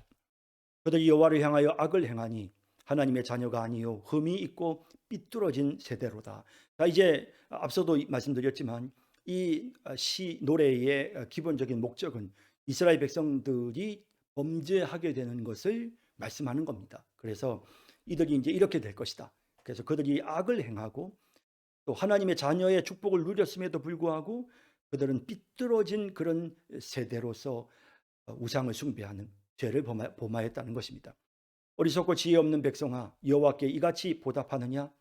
그들이 여호와를 향하여 악을 행하니 하나님의 자녀가 아니요 흠이 있고 삐뚤어진 세대로다. 자, 이제 앞서도 말씀드렸지만 이 노래의 기본적인 목적은 이스라엘 백성들이 범죄하게 되는 것을 말씀하는 겁니다. 그래서 이들이 이제 이렇게 될 것이다. 그래서 그들이 악을 행하고 또 하나님의 자녀의 축복을 누렸음에도 불구하고 그들은 삐뚤어진 그런 세대로서 우상을 숭배하는 죄를 범하였다는 것입니다. 어리석고 지혜 없는 백성아, 여호와께 이같이 보답하느냐?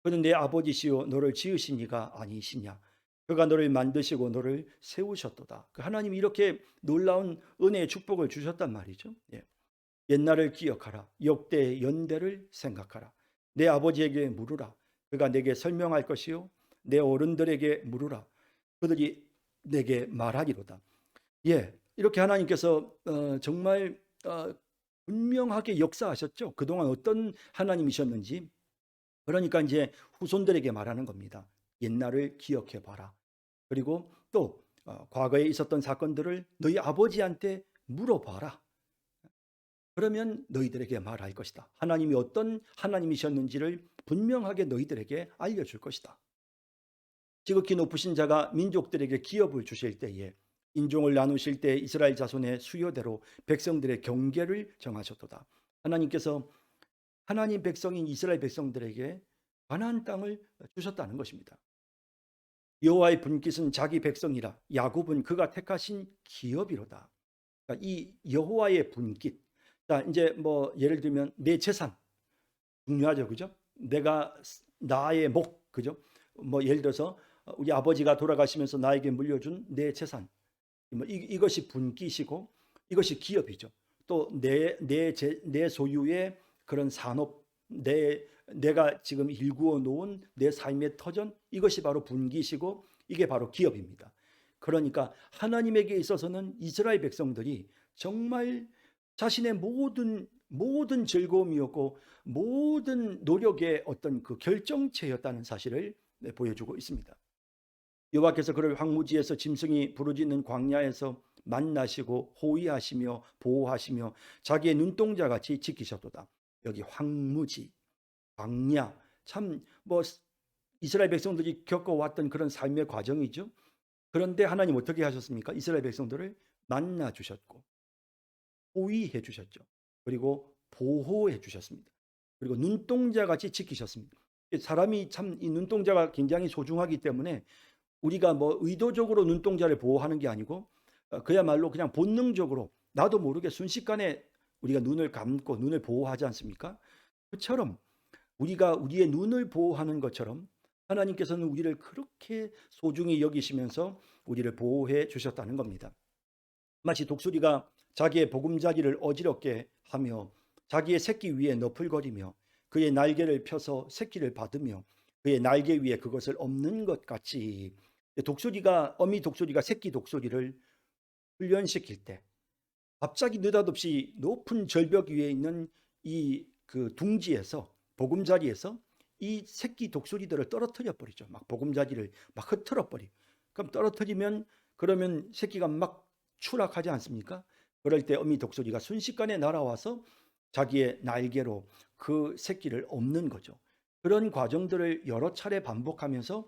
그는 내 아버지시요 너를 지으신 이가 아니시냐? 그가 너를 만드시고 너를 세우셨도다. 하나님이 이렇게 놀라운 은혜의 축복을 주셨단 말이죠. 예. 옛날을 기억하라. 역대의 연대를 생각하라. 내 아버지에게 물으라. 그가 내게 설명할 것이요 내 어른들에게 물으라. 그들이 내게 말하리로다. 예, 이렇게 하나님께서 정말 분명하게 역사하셨죠. 그동안 어떤 하나님이셨는지. 그러니까 이제 후손들에게 말하는 겁니다. 옛날을 기억해 봐라. 그리고 또 과거에 있었던 사건들을 너희 아버지한테 물어봐라. 그러면 너희들에게 말할 것이다. 하나님이 어떤 하나님이셨는지를 분명하게 너희들에게 알려줄 것이다. 지극히 높으신 자가 민족들에게 기업을 주실 때에 인종을 나누실 때 이스라엘 자손의 수요대로 백성들의 경계를 정하셨도다. 하나님께서 하나님 백성인 이스라엘 백성들에게 가나안 땅을 주셨다는 것입니다. 여호와의 분깃은 자기 백성이라 야곱은 그가 택하신 기업이로다. 그러니까 이 여호와의 분깃. 자, 이제 뭐 예를 들면 내 재산 중요하죠, 그죠? 내가 나의 목, 그죠? 뭐 예를 들어서 우리 아버지가 돌아가시면서 나에게 물려준 내 재산, 뭐 이것이 분깃이고 이것이 기업이죠. 또 내 소유의 그런 산업, 내가 지금 일구어 놓은 내 삶의 터전, 이것이 바로 분깃이고 이게 바로 기업입니다. 그러니까 하나님에게 있어서는 이스라엘 백성들이 정말 자신의 모든 즐거움이었고 모든 노력의 어떤 그 결정체였다는 사실을 보여주고 있습니다. 여호와께서 그를 황무지에서 짐승이 부르짖는 광야에서 만나시고 호위하시며 보호하시며 자기의 눈동자같이 지키셨도다. 여기 황무지, 광야, 참 뭐 이스라엘 백성들이 겪어왔던 그런 삶의 과정이죠. 그런데 하나님 어떻게 하셨습니까? 이스라엘 백성들을 만나 주셨고 호위해 주셨죠. 그리고 보호해 주셨습니다. 그리고 눈동자같이 지키셨습니다. 사람이 참 이 눈동자가 굉장히 소중하기 때문에 우리가 뭐 의도적으로 눈동자를 보호하는 게 아니고 그야말로 그냥 본능적으로 나도 모르게 순식간에 우리가 눈을 감고 눈을 보호하지 않습니까? 그처럼 우리가 우리의 눈을 보호하는 것처럼 하나님께서는 우리를 그렇게 소중히 여기시면서 우리를 보호해 주셨다는 겁니다. 마치 독수리가 자기의 보금자리를 어지럽게 하며 자기의 새끼 위에 너풀거리며 그의 날개를 펴서 새끼를 받으며 그의 날개 위에 그것을 엎는 것 같이 어미 독수리가 새끼 독수리를 훈련시킬 때 갑자기 느닷없이 높은 절벽 위에 있는 이 그 둥지에서 보금자리에서 이 새끼 독수리들을 떨어뜨려 버리죠. 막 보금자리를 막 흩트러 버리. 그럼 떨어뜨리면 그러면 새끼가 막 추락하지 않습니까? 그럴 때 어미 독수리가 순식간에 날아와서 자기의 날개로 그 새끼를 엎는 거죠. 그런 과정들을 여러 차례 반복하면서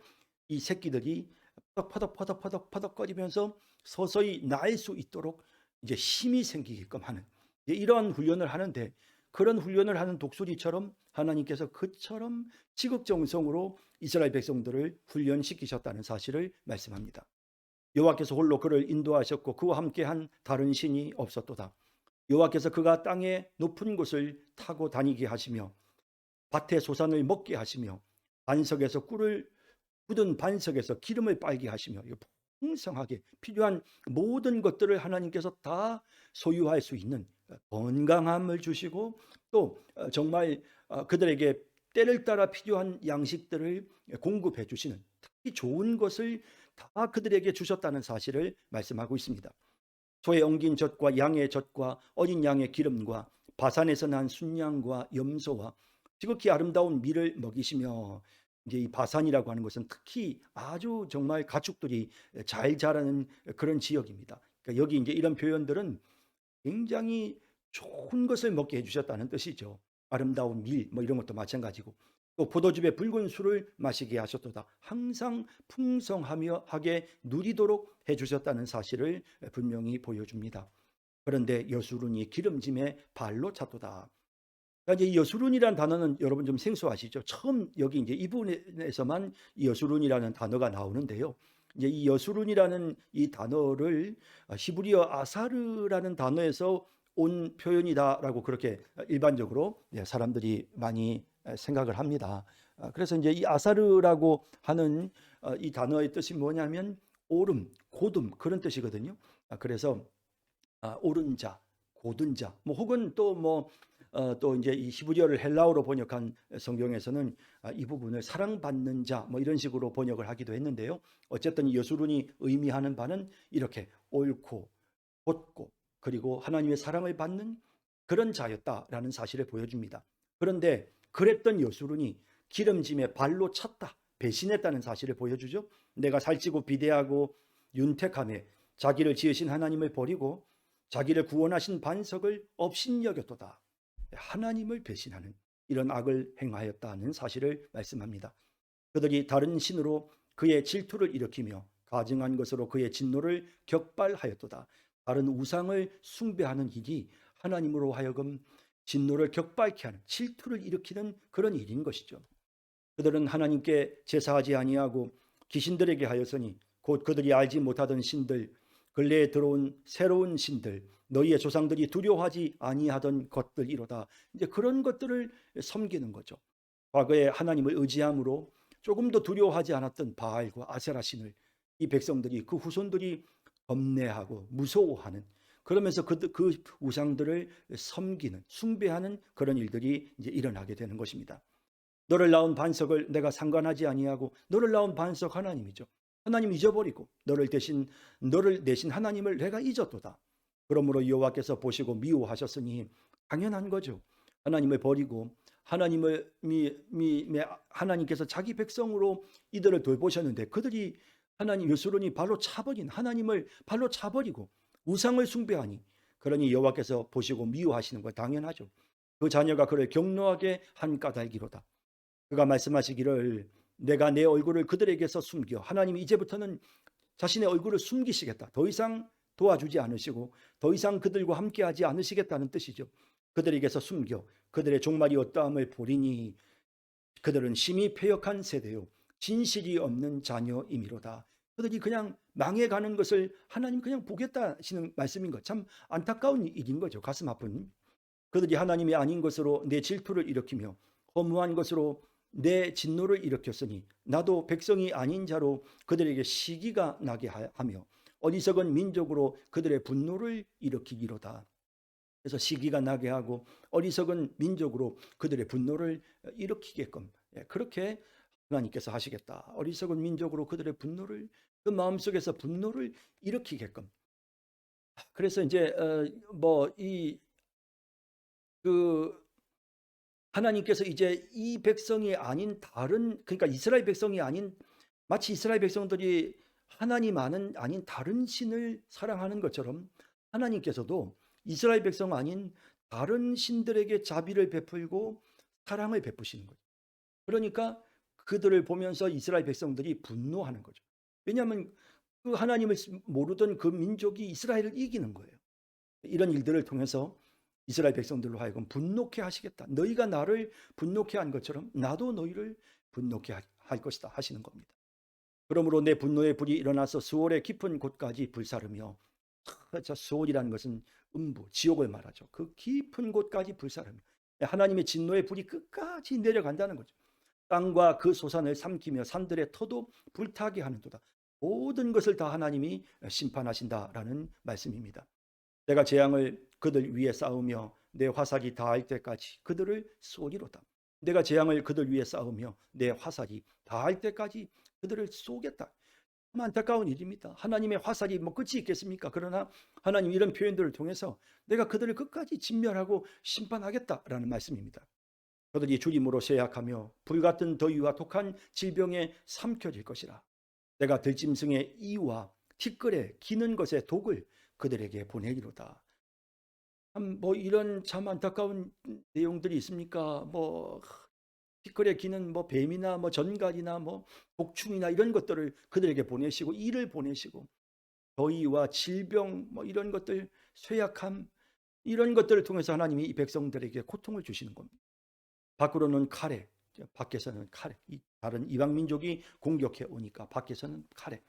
이 새끼들이 퍼덕퍼덕거리면서 서서히 날 수 있도록 이제 힘이 생기게끔 하는 이러한 훈련을 하는데 그런 훈련을 하는 독수리처럼 하나님께서 그처럼 지극정성으로 이스라엘 백성들을 훈련시키셨다는 사실을 말씀합니다. 여호와께서 홀로 그를 인도하셨고 그와 함께한 다른 신이 없었도다. 여호와께서 그가 땅의 높은 곳을 타고 다니게 하시며 밭의 소산을 먹게 하시며 반석에서 꿀을 굳은 반석에서 기름을 빨게 하시며 풍성하게 필요한 모든 것들을 하나님께서 다 소유할 수 있는 건강함을 주시고 또 정말 그들에게 때를 따라 필요한 양식들을 공급해 주시는, 특히 좋은 것을 다 그들에게 주셨다는 사실을 말씀하고 있습니다. 소의 엉긴 젖과 양의 젖과 어린 양의 기름과 바산에서 난 순양과 염소와 지극히 아름다운 밀을 먹이시며, 이제 이 바산이라고 하는 것은 특히 아주 정말 가축들이 잘 자라는 그런 지역입니다. 그러니까 여기 이제 이런 표현들은 굉장히 좋은 것을 먹게 해주셨다는 뜻이죠. 아름다운 밀, 뭐 이런 것도 마찬가지고, 또 포도즙의 붉은 술을 마시게 하셨도다. 항상 풍성하며 하게 누리도록 해주셨다는 사실을 분명히 보여줍니다. 그런데 여수론이 기름짐에 발로 찼도다. 그러니까 이제 여수론이라는 단어는 여러분 좀 생소하시죠? 처음 여기 이제 이 부분에서만 여수론이라는 단어가 나오는데요. 이제 이 여수론이라는 이 단어를 히브리어 아사르라는 단어에서 온 표현이다라고 그렇게 일반적으로 사람들이 많이 생각을 합니다. 그래서 이제 이 아사르라고 하는 이 단어의 뜻이 뭐냐면 오름, 고듬 그런 뜻이거든요. 그래서 옳은 자, 고든 자, 뭐 혹은 또 이제 이 히브리어를 헬라어로 번역한 성경에서는 이 부분을 사랑받는 자, 뭐 이런 식으로 번역을 하기도 했는데요. 어쨌든 이 여수론이 의미하는 바는 이렇게 옳고 곧고 그리고 하나님의 사랑을 받는 그런 자였다라는 사실을 보여줍니다. 그런데 그랬던 여수론이 기름짐에 발로 찼다, 배신했다는 사실을 보여주죠. 내가 살찌고 비대하고 윤택함에 자기를 지으신 하나님을 버리고 자기를 구원하신 반석을 업신여겼도다. 하나님을 배신하는 이런 악을 행하였다는 사실을 말씀합니다. 그들이 다른 신으로 그의 질투를 일으키며 가증한 것으로 그의 진노를 격발하였도다. 다른 우상을 숭배하는 일이 하나님으로 하여금 진노를 격발케 하는, 질투를 일으키는 그런 일인 것이죠. 그들은 하나님께 제사하지 아니하고 귀신들에게 하였으니 곧 그들이 알지 못하던 신들, 근래에 들어온 새로운 신들, 너희의 조상들이 두려워하지 아니하던 것들이로다. 이제 그런 것들을 섬기는 거죠. 과거에 하나님을 의지함으로 조금 더 두려워하지 않았던 바알과 아세라 신을 이 백성들이, 그 후손들이 겁내하고 무서워하는, 그러면서 그 우상들을 섬기는, 숭배하는 그런 일들이 이제 일어나게 되는 것입니다. 너를 낳은 반석을 내가 상관하지 아니하고, 너를 낳은 반석 하나님이죠. 하나님 잊어버리고 너를 내신 하나님을 내가 잊었도다. 그러므로 여호와께서 보시고 미워하셨으니 당연한 거죠. 하나님을 버리고 하나님께서 자기 백성으로 이들을 돌보셨는데 그들이 하나님 여수론이 발로 차버린 하나님을 발로 차버리고 우상을 숭배하니, 그러니 여호와께서 보시고 미워하시는 거 당연하죠. 그 자녀가 그를 경노하게 한 까닭이로다. 그가 말씀하시기를 내가 내 얼굴을 그들에게서 숨겨, 하나님이 이제부터는 자신의 얼굴을 숨기시겠다. 더 이상 도와주지 않으시고 더 이상 그들과 함께하지 않으시겠다는 뜻이죠. 그들에게서 숨겨 그들의 종말이 어떠함을 보리니 그들은 심히 패역한 세대요 진실이 없는 자녀이미로다. 그들이 그냥 망해가는 것을 하나님 그냥 보겠다 하시는 말씀인 것, 참 안타까운 일인 거죠. 가슴 아픈. 그들이 하나님이 아닌 것으로 내 질투를 일으키며 허무한 것으로 내 진노를 일으켰으니 나도 백성이 아닌 자로 그들에게 시기가 나게 하며 어리석은 민족으로 그들의 분노를 일으키기로다. 그래서 시기가 나게 하고 어리석은 민족으로 그들의 분노를 일으키게끔 그렇게 하나님께서 하시겠다. 어리석은 민족으로 그들의 분노를, 그 마음속에서 분노를 일으키게끔. 그래서 이제 하나님께서 이제 이 백성이 아닌 다른, 그러니까 이스라엘 백성이 아닌, 마치 이스라엘 백성들이 하나님 아닌 다른 신을 사랑하는 것처럼 하나님께서도 이스라엘 백성 아닌 다른 신들에게 자비를 베풀고 사랑을 베푸시는 거죠. 그러니까 그들을 보면서 이스라엘 백성들이 분노하는 거죠. 왜냐하면 그 하나님을 모르던 그 민족이 이스라엘을 이기는 거예요. 이런 일들을 통해서 이스라엘 백성들로 하여금 분노케 하시겠다. 너희가 나를 분노케 한 것처럼 나도 너희를 분노케 할 것이다 하시는 겁니다. 그러므로 내 분노의 불이 일어나서 수월의 깊은 곳까지 불사르며, 수월이라는 것은 음부, 지옥을 말하죠. 그 깊은 곳까지 불사르며 하나님의 진노의 불이 끝까지 내려간다는 거죠. 땅과 그 소산을 삼키며 산들의 터도 불타게 하는도다. 모든 것을 다 하나님이 심판하신다라는 말씀입니다. 내가 재앙을 그들 위에 쌓으며 내 화살이 닿을 때까지 그들을 쏘리로다. 내가 재앙을 그들 위에 쌓으며 내 화살이 닿을 때까지 그들을 쏘겠다. 참 안타까운 일입니다. 하나님의 화살이 뭐 끝이 있겠습니까? 그러나 하나님 이런 표현들을 통해서 내가 그들을 끝까지 진멸하고 심판하겠다라는 말씀입니다. 그들이 주림으로 쇠약하며 불같은 더위와 독한 질병에 삼켜질 것이라. 내가 들짐승의 이와 티끌에 기는 것의 독을 그들에게 보내리로다. 참 뭐 이런 참 안타까운 내용들이 있습니까? 뭐 티끌에 기는 뭐 뱀이나 뭐 전갈이나 뭐 독충이나 이런 것들을 그들에게 보내시고 이를 보내시고 더위와 질병 뭐 이런 것들 쇠약함 이런 것들을 통해서 하나님이 이 백성들에게 고통을 주시는 겁니다. 밖으로는 칼에 밖에서는 칼에 다른 이방 민족이 공격해 오니까 밖에서는 칼에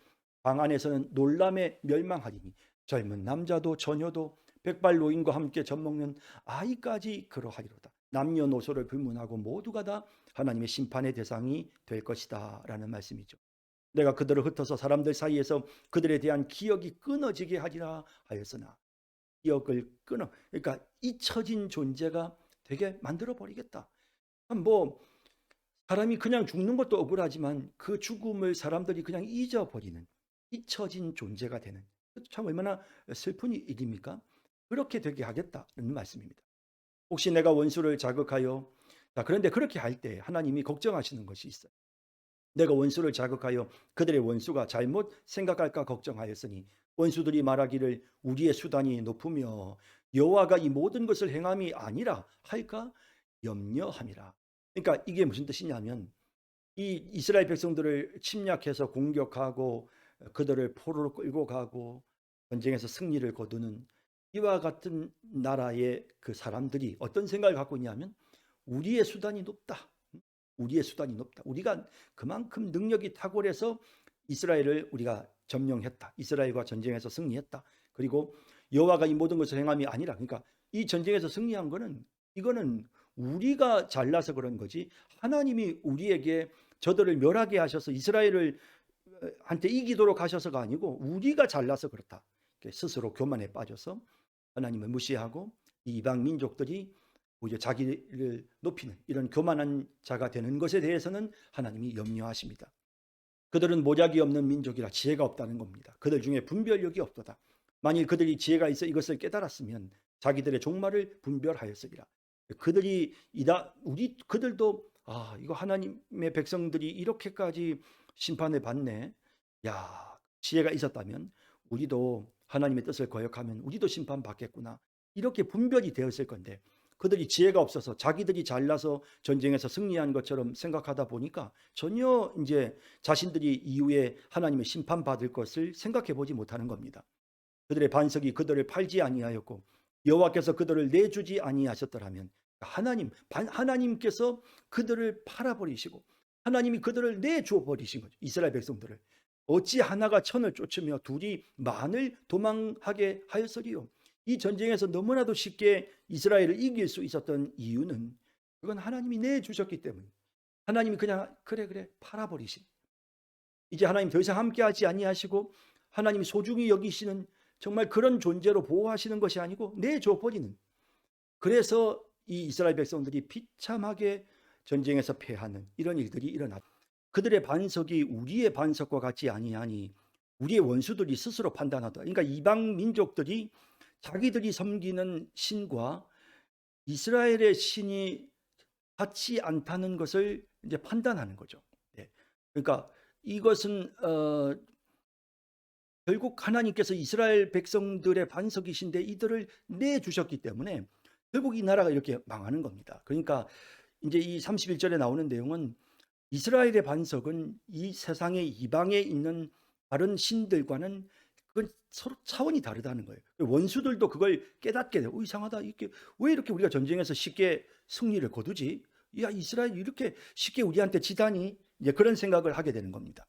방 안에서는 놀람에 멸망하리니 젊은 남자도 처녀도 백발 노인과 함께 젖먹는 아이까지 그러하리로다. 남녀노소를 불문하고 모두가 다 하나님의 심판의 대상이 될 것이다 라는 말씀이죠. 내가 그들을 흩어서 사람들 사이에서 그들에 대한 기억이 끊어지게 하리라 하였으나 기억을 끊어 그러니까 잊혀진 존재가 되게 만들어 버리겠다. 뭐 사람이 그냥 죽는 것도 억울하지만 그 죽음을 사람들이 그냥 잊어버리는 잊혀진 존재가 되는 참 얼마나 슬픈 일입니까? 그렇게 되게 하겠다는 말씀입니다. 혹시 내가 원수를 자극하여 그런데 그렇게 할 때 하나님이 걱정하시는 것이 있어요. 내가 원수를 자극하여 그들의 원수가 잘못 생각할까 걱정하였으니 원수들이 말하기를 우리의 수단이 높으며 여호와가 이 모든 것을 행함이 아니라 할까 염려함이라. 그러니까 이게 무슨 뜻이냐면 이 이스라엘 백성들을 침략해서 공격하고 그들을 포로로 끌고 가고 전쟁에서 승리를 거두는 이와 같은 나라의 그 사람들이 어떤 생각을 갖고 있냐면 우리의 수단이 높다. 우리의 수단이 높다. 우리가 그만큼 능력이 탁월해서 이스라엘을 우리가 점령했다. 이스라엘과 전쟁에서 승리했다. 그리고 여호와가 이 모든 것을 행함이 아니라 그러니까 이 전쟁에서 승리한 거는 이거는 우리가 잘나서 그런 거지 하나님이 우리에게 저들을 멸하게 하셔서 이스라엘을 한테 이기도록 하셔서가 아니고 우리가 잘나서 그렇다. 스스로 교만에 빠져서 하나님을 무시하고 이방 민족들이 오히려 자기를 높이는 이런 교만한 자가 되는 것에 대해서는 하나님이 염려하십니다. 그들은 모략이 없는 민족이라 지혜가 없다는 겁니다. 그들 중에 분별력이 없도다. 만일 그들이 지혜가 있어 이것을 깨달았으면 자기들의 종말을 분별하였으리라. 그들도 이거 하나님의 백성들이 이렇게까지 심판을 받네. 야, 지혜가 있었다면 우리도 하나님의 뜻을 거역하면 우리도 심판받겠구나. 이렇게 분별이 되었을 건데 그들이 지혜가 없어서 자기들이 잘나서 전쟁에서 승리한 것처럼 생각하다 보니까 전혀 이제 자신들이 이후에 하나님의 심판받을 것을 생각해 보지 못하는 겁니다. 그들의 반석이 그들을 팔지 아니하였고 여호와께서 그들을 내주지 아니하셨더라면 하나님께서 그들을 팔아버리시고 하나님이 그들을 내줘 버리신 거죠. 이스라엘 백성들을 어찌 하나가 천을 쫓으며 둘이 만을 도망하게 하였으리요. 이 전쟁에서 너무나도 쉽게 이스라엘을 이길 수 있었던 이유는 그건 하나님이 내주셨기 때문에 하나님이 그냥 그래 팔아버리신 이제 하나님 더 이상 함께하지 아니하시고 하나님이 소중히 여기시는 정말 그런 존재로 보호하시는 것이 아니고 내줘버리는 그래서 이 이스라엘 백성들이 비참하게 전쟁에서 패하는 이런 일들이 일어났다. 그들의 반석이 우리의 반석과 같지 아니하니 우리의 원수들이 스스로 판단하다. 그러니까 이방 민족들이 자기들이 섬기는 신과 이스라엘의 신이 같지 않다는 것을 이제 판단하는 거죠. 그러니까 이것은 결국 하나님께서 이스라엘 백성들의 반석이신데 이들을 내주셨기 때문에 결국 이 나라가 이렇게 망하는 겁니다. 그러니까 이제 이 31절에 나오는 내용은 이스라엘의 반석은 이 세상의 이방에 있는 다른 신들과는 그건 서로 차원이 다르다는 거예요. 원수들도 그걸 깨닫게 돼요. 이상하다. 왜 이렇게 우리가 전쟁에서 쉽게 승리를 거두지? 야, 이스라엘이 이렇게 쉽게 우리한테 지다니? 이제 그런 생각을 하게 되는 겁니다.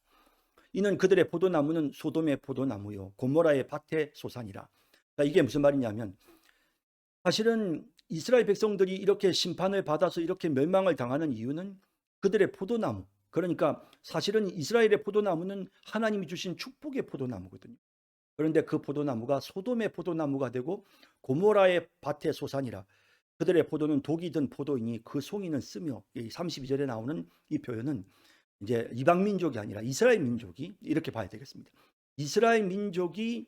이는 그들의 포도나무는 소돔의 포도나무요 고모라의 밭의 소산이라. 이게 무슨 말이냐면 사실은 이스라엘 백성들이 이렇게 심판을 받아서 이렇게 멸망을 당하는 이유는 그들의 포도나무, 그러니까 사실은 이스라엘의 포도나무는 하나님이 주신 축복의 포도나무거든요. 그런데 그 포도나무가 소돔의 포도나무가 되고 고모라의 밭의 소산이라. 그들의 포도는 독이 든 포도이니 그 송이는 쓰며. 이 32절에 나오는 이 표현은 이제 이방 민족이 아니라 이스라엘 민족이 이렇게 봐야 되겠습니다. 이스라엘 민족이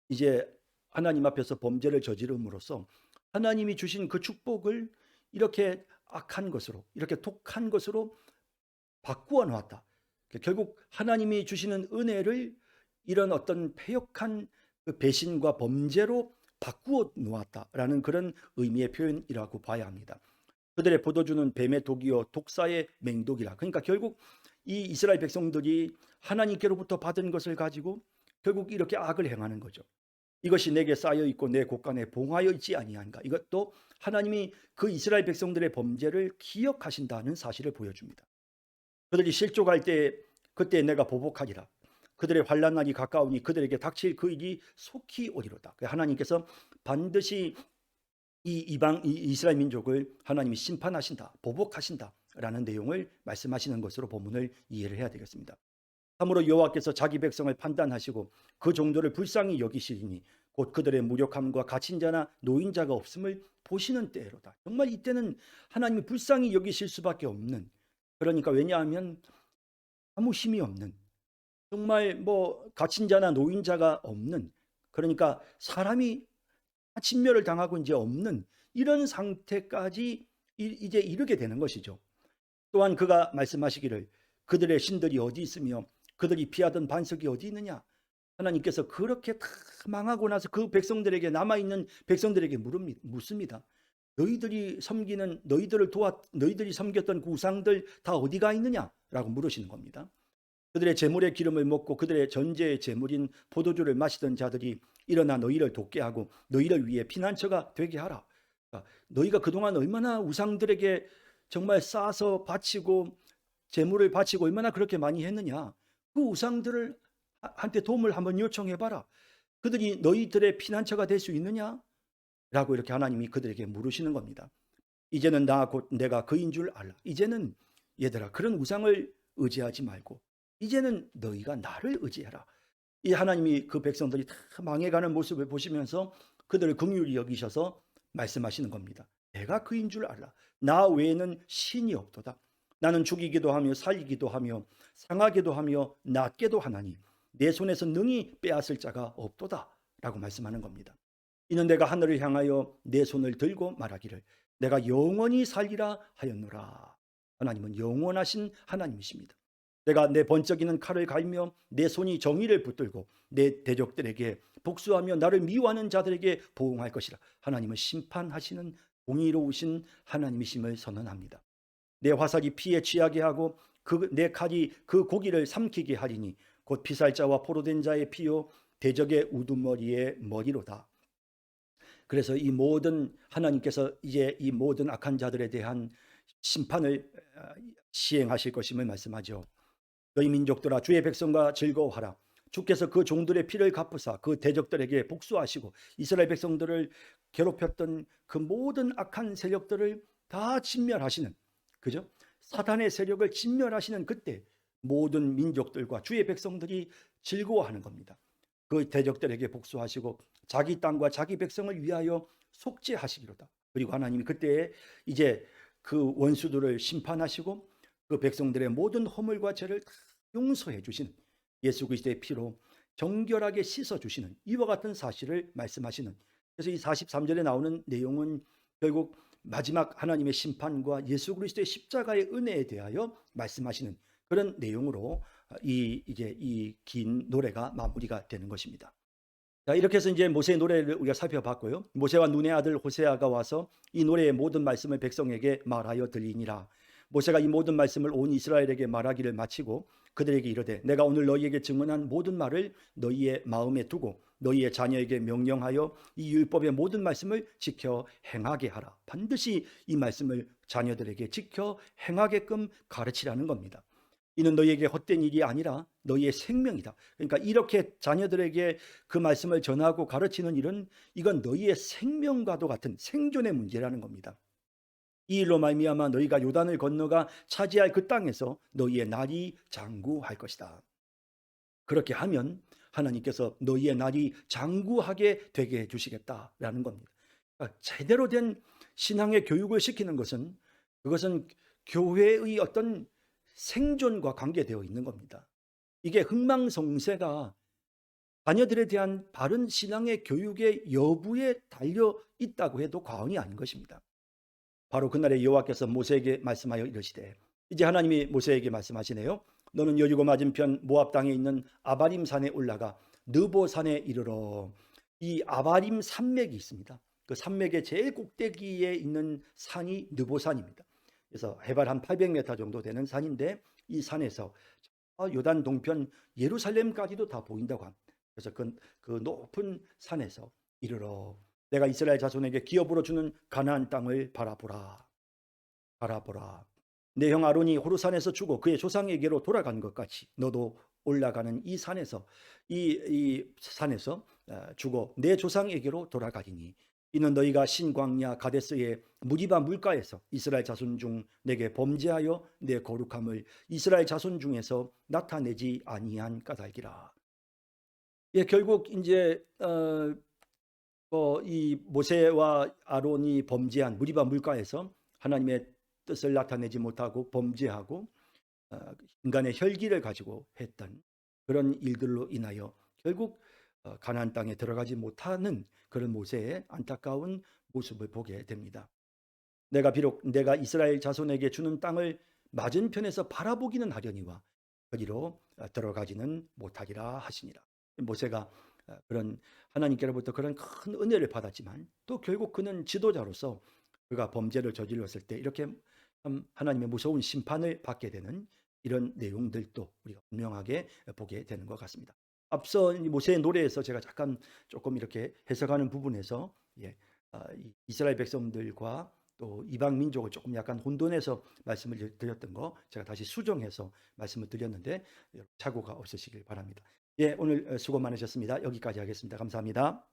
이제 하나님 앞에서 범죄를 저지름으로써 하나님이 주신 그 축복을 이렇게 악한 것으로, 이렇게 독한 것으로 바꾸어 놓았다. 결국 하나님이 주시는 은혜를 이런 어떤 패역한 그 배신과 범죄로 바꾸어 놓았다라는 그런 의미의 표현이라고 봐야 합니다. 그들의 포도주는 뱀의 독이요 독사의 맹독이라. 그러니까 결국 이 이스라엘 백성들이 하나님께로부터 받은 것을 가지고 결국 이렇게 악을 행하는 거죠. 이것이 내게 쌓여 있고 내 곳간에 봉하여 있지 아니한가. 이것도 하나님이 그 이스라엘 백성들의 범죄를 기억하신다는 사실을 보여줍니다. 그들이 실족할 때 그때 내가 보복하리라. 그들의 환난 날이 가까우니 그들에게 닥칠 그 일이 속히 오리로다. 하나님께서 반드시 이 이스라엘 민족을 하나님이 심판하신다, 보복하신다라는 내용을 말씀하시는 것으로 본문을 이해를 해야 되겠습니다. 참으로 여호와께서 자기 백성을 판단하시고 그 종들을 불쌍히 여기시리니 곧 그들의 무력함과 갇힌 자나 노인자가 없음을 보시는 때로다. 정말 이때는 하나님이 불쌍히 여기실 수밖에 없는, 그러니까 왜냐하면 아무 힘이 없는, 정말 뭐 갇힌 자나 노인자가 없는, 그러니까 사람이 진멸을 당하고 이제 없는 이런 상태까지 이제 이르게 되는 것이죠. 또한 그가 말씀하시기를 그들의 신들이 어디 있으며 그들이 피하던 반석이 어디 있느냐. 하나님께서 그렇게 다 망하고 나서 그 백성들에게, 남아있는 백성들에게 묻습니다. 너희들이 섬기는, 너희들이 섬겼던 그 우상들 다 어디가 있느냐라고 물으시는 겁니다. 그들의 제물의 기름을 먹고 그들의 전제의 제물인 포도주를 마시던 자들이 일어나 너희를 돕게 하고 너희를 위해 피난처가 되게 하라. 그러니까 너희가 그동안 얼마나 우상들에게 정말 쌓아서 바치고 제물을 바치고 얼마나 그렇게 많이 했느냐. 그 우상들을 한테 도움을 한번 요청해봐라. 그들이 너희들의 피난처가 될 수 있느냐? 라고 이렇게 하나님이 그들에게 물으시는 겁니다. 이제는 나 곧 내가 그인 줄 알라. 이제는 얘들아, 그런 우상을 의지하지 말고 이제는 너희가 나를 의지해라. 이 하나님이 그 백성들이 다 망해가는 모습을 보시면서 그들을 긍휼히 여기셔서 말씀하시는 겁니다. 내가 그인 줄 알라. 나 외에는 신이 없도다. 나는 죽이기도 하며 살리기도 하며 상하게도 하며 낫게도 하나니 내 손에서 능히 빼앗을 자가 없도다 라고 말씀하는 겁니다. 이는 내가 하늘을 향하여 내 손을 들고 말하기를 내가 영원히 살리라 하였노라. 하나님은 영원하신 하나님이십니다. 내가 내 번쩍이는 칼을 갈며 내 손이 정의를 붙들고 내 대적들에게 복수하며 나를 미워하는 자들에게 보응할 것이라. 하나님은 심판하시는 공의로우신 하나님이심을 선언합니다. 내 화살이 피에 취하게 하고 내 칼이 그 고기를 삼키게 하리니 곧 피살자와 포로된 자의 피요 대적의 우두머리의 머리로다. 그래서 이 모든, 하나님께서 이제 이 모든 악한 자들에 대한 심판을 시행하실 것임을 말씀하죠. 너희 민족들아 주의 백성과 즐거워하라. 주께서 그 종들의 피를 갚으사 그 대적들에게 복수하시고 이스라엘 백성들을 괴롭혔던 그 모든 악한 세력들을 다 진멸하시는, 그죠? 사탄의 세력을 진멸하시는 그때 모든 민족들과 주의 백성들이 즐거워하는 겁니다. 그 대적들에게 복수하시고 자기 땅과 자기 백성을 위하여 속죄하시기로다. 그리고 하나님이 그때 이제 그 원수들을 심판하시고 그 백성들의 모든 허물과 죄를 다 용서해 주시는, 예수 그리스도의 피로 정결하게 씻어 주시는 이와 같은 사실을 말씀하시는. 그래서 이 43절에 나오는 내용은 결국 마지막 하나님의 심판과 예수 그리스도의 십자가의 은혜에 대하여 말씀하시는 그런 내용으로 이제 이 긴 노래가 마무리가 되는 것입니다. 자, 이렇게 해서 이제 모세의 노래를 우리가 살펴봤고요. 모세와 눈의 아들 호세아가 와서 이 노래의 모든 말씀을 백성에게 말하여 들리니라. 모세가 이 모든 말씀을 온 이스라엘에게 말하기를 마치고 그들에게 이르되 내가 오늘 너희에게 증언한 모든 말을 너희의 마음에 두고 너희의 자녀에게 명령하여 이 율법의 모든 말씀을 지켜 행하게 하라. 반드시 이 말씀을 자녀들에게 지켜 행하게끔 가르치라는 겁니다. 이는 너희에게 헛된 일이 아니라 너희의 생명이다. 그러니까 이렇게 자녀들에게 그 말씀을 전하고 가르치는 일은 이건 너희의 생명과도 같은 생존의 문제라는 겁니다. 이 일로 말미암아 너희가 요단을 건너가 차지할 그 땅에서 너희의 날이 장구할 것이다. 그렇게 하면 하나님께서 너희의 날이 장구하게 되게 해주시겠다라는 겁니다. 그러니까 제대로 된 신앙의 교육을 시키는 것은 그것은 교회의 어떤 생존과 관계되어 있는 겁니다. 이게 흥망성쇠가 자녀들에 대한 바른 신앙의 교육의 여부에 달려 있다고 해도 과언이 아닌 것입니다. 바로 그날에 여호와께서 모세에게 말씀하여 이르시되, 이제 하나님이 모세에게 말씀하시네요. 너는 여리고 맞은편 모압 땅에 있는 아바림 산에 올라가 느보 산에 이르러. 이 아바림 산맥이 있습니다. 그 산맥의 제일 꼭대기에 있는 산이 느보 산입니다. 그래서 해발 한 800m 정도 되는 산인데 이 산에서 요단 동편 예루살렘까지도 다 보인다고 합니다. 그래서 그 높은 산에서 이르러 내가 이스라엘 자손에게 기업으로 주는 가나안 땅을 바라보라. 바라보라. 내 형 아론이 호르산에서 주고 그의 조상에게로 돌아간 것 같이 너도 올라가는 이 산에서 이 산에서 주고 내 조상에게로 돌아가리니 이는 너희가 신광야 가데스의 무리바 물가에서 이스라엘 자손 중 내게 범죄하여 내 거룩함을 이스라엘 자손 중에서 나타내지 아니한 까닭이라. 예, 결국 이제 이 모세와 아론이 범죄한 무리바 물가에서 하나님의 뜻을 나타내지 못하고 범죄하고 인간의 혈기를 가지고 했던 그런 일들로 인하여 결국 가나안 땅에 들어가지 못하는 그런 모세의 안타까운 모습을 보게 됩니다. 비록 내가 이스라엘 자손에게 주는 땅을 맞은편에서 바라보기는 하려니와 거기로 들어가지는 못하리라 하시니라. 모세가 그런 하나님께로부터 그런 큰 은혜를 받았지만 또 결국 그는 지도자로서 그가 범죄를 저질렀을 때 이렇게 하나님의 무서운 심판을 받게 되는 이런 내용들도 우리가 분명하게 보게 되는 것 같습니다. 앞서 모세의 노래에서 제가 잠깐 조금 이렇게 해석하는 부분에서 이스라엘 백성들과 또 이방 민족을 조금 약간 혼돈해서 말씀을 드렸던 거 제가 다시 수정해서 말씀을 드렸는데 착오가 없으시길 바랍니다. 오늘 수고 많으셨습니다. 여기까지 하겠습니다. 감사합니다.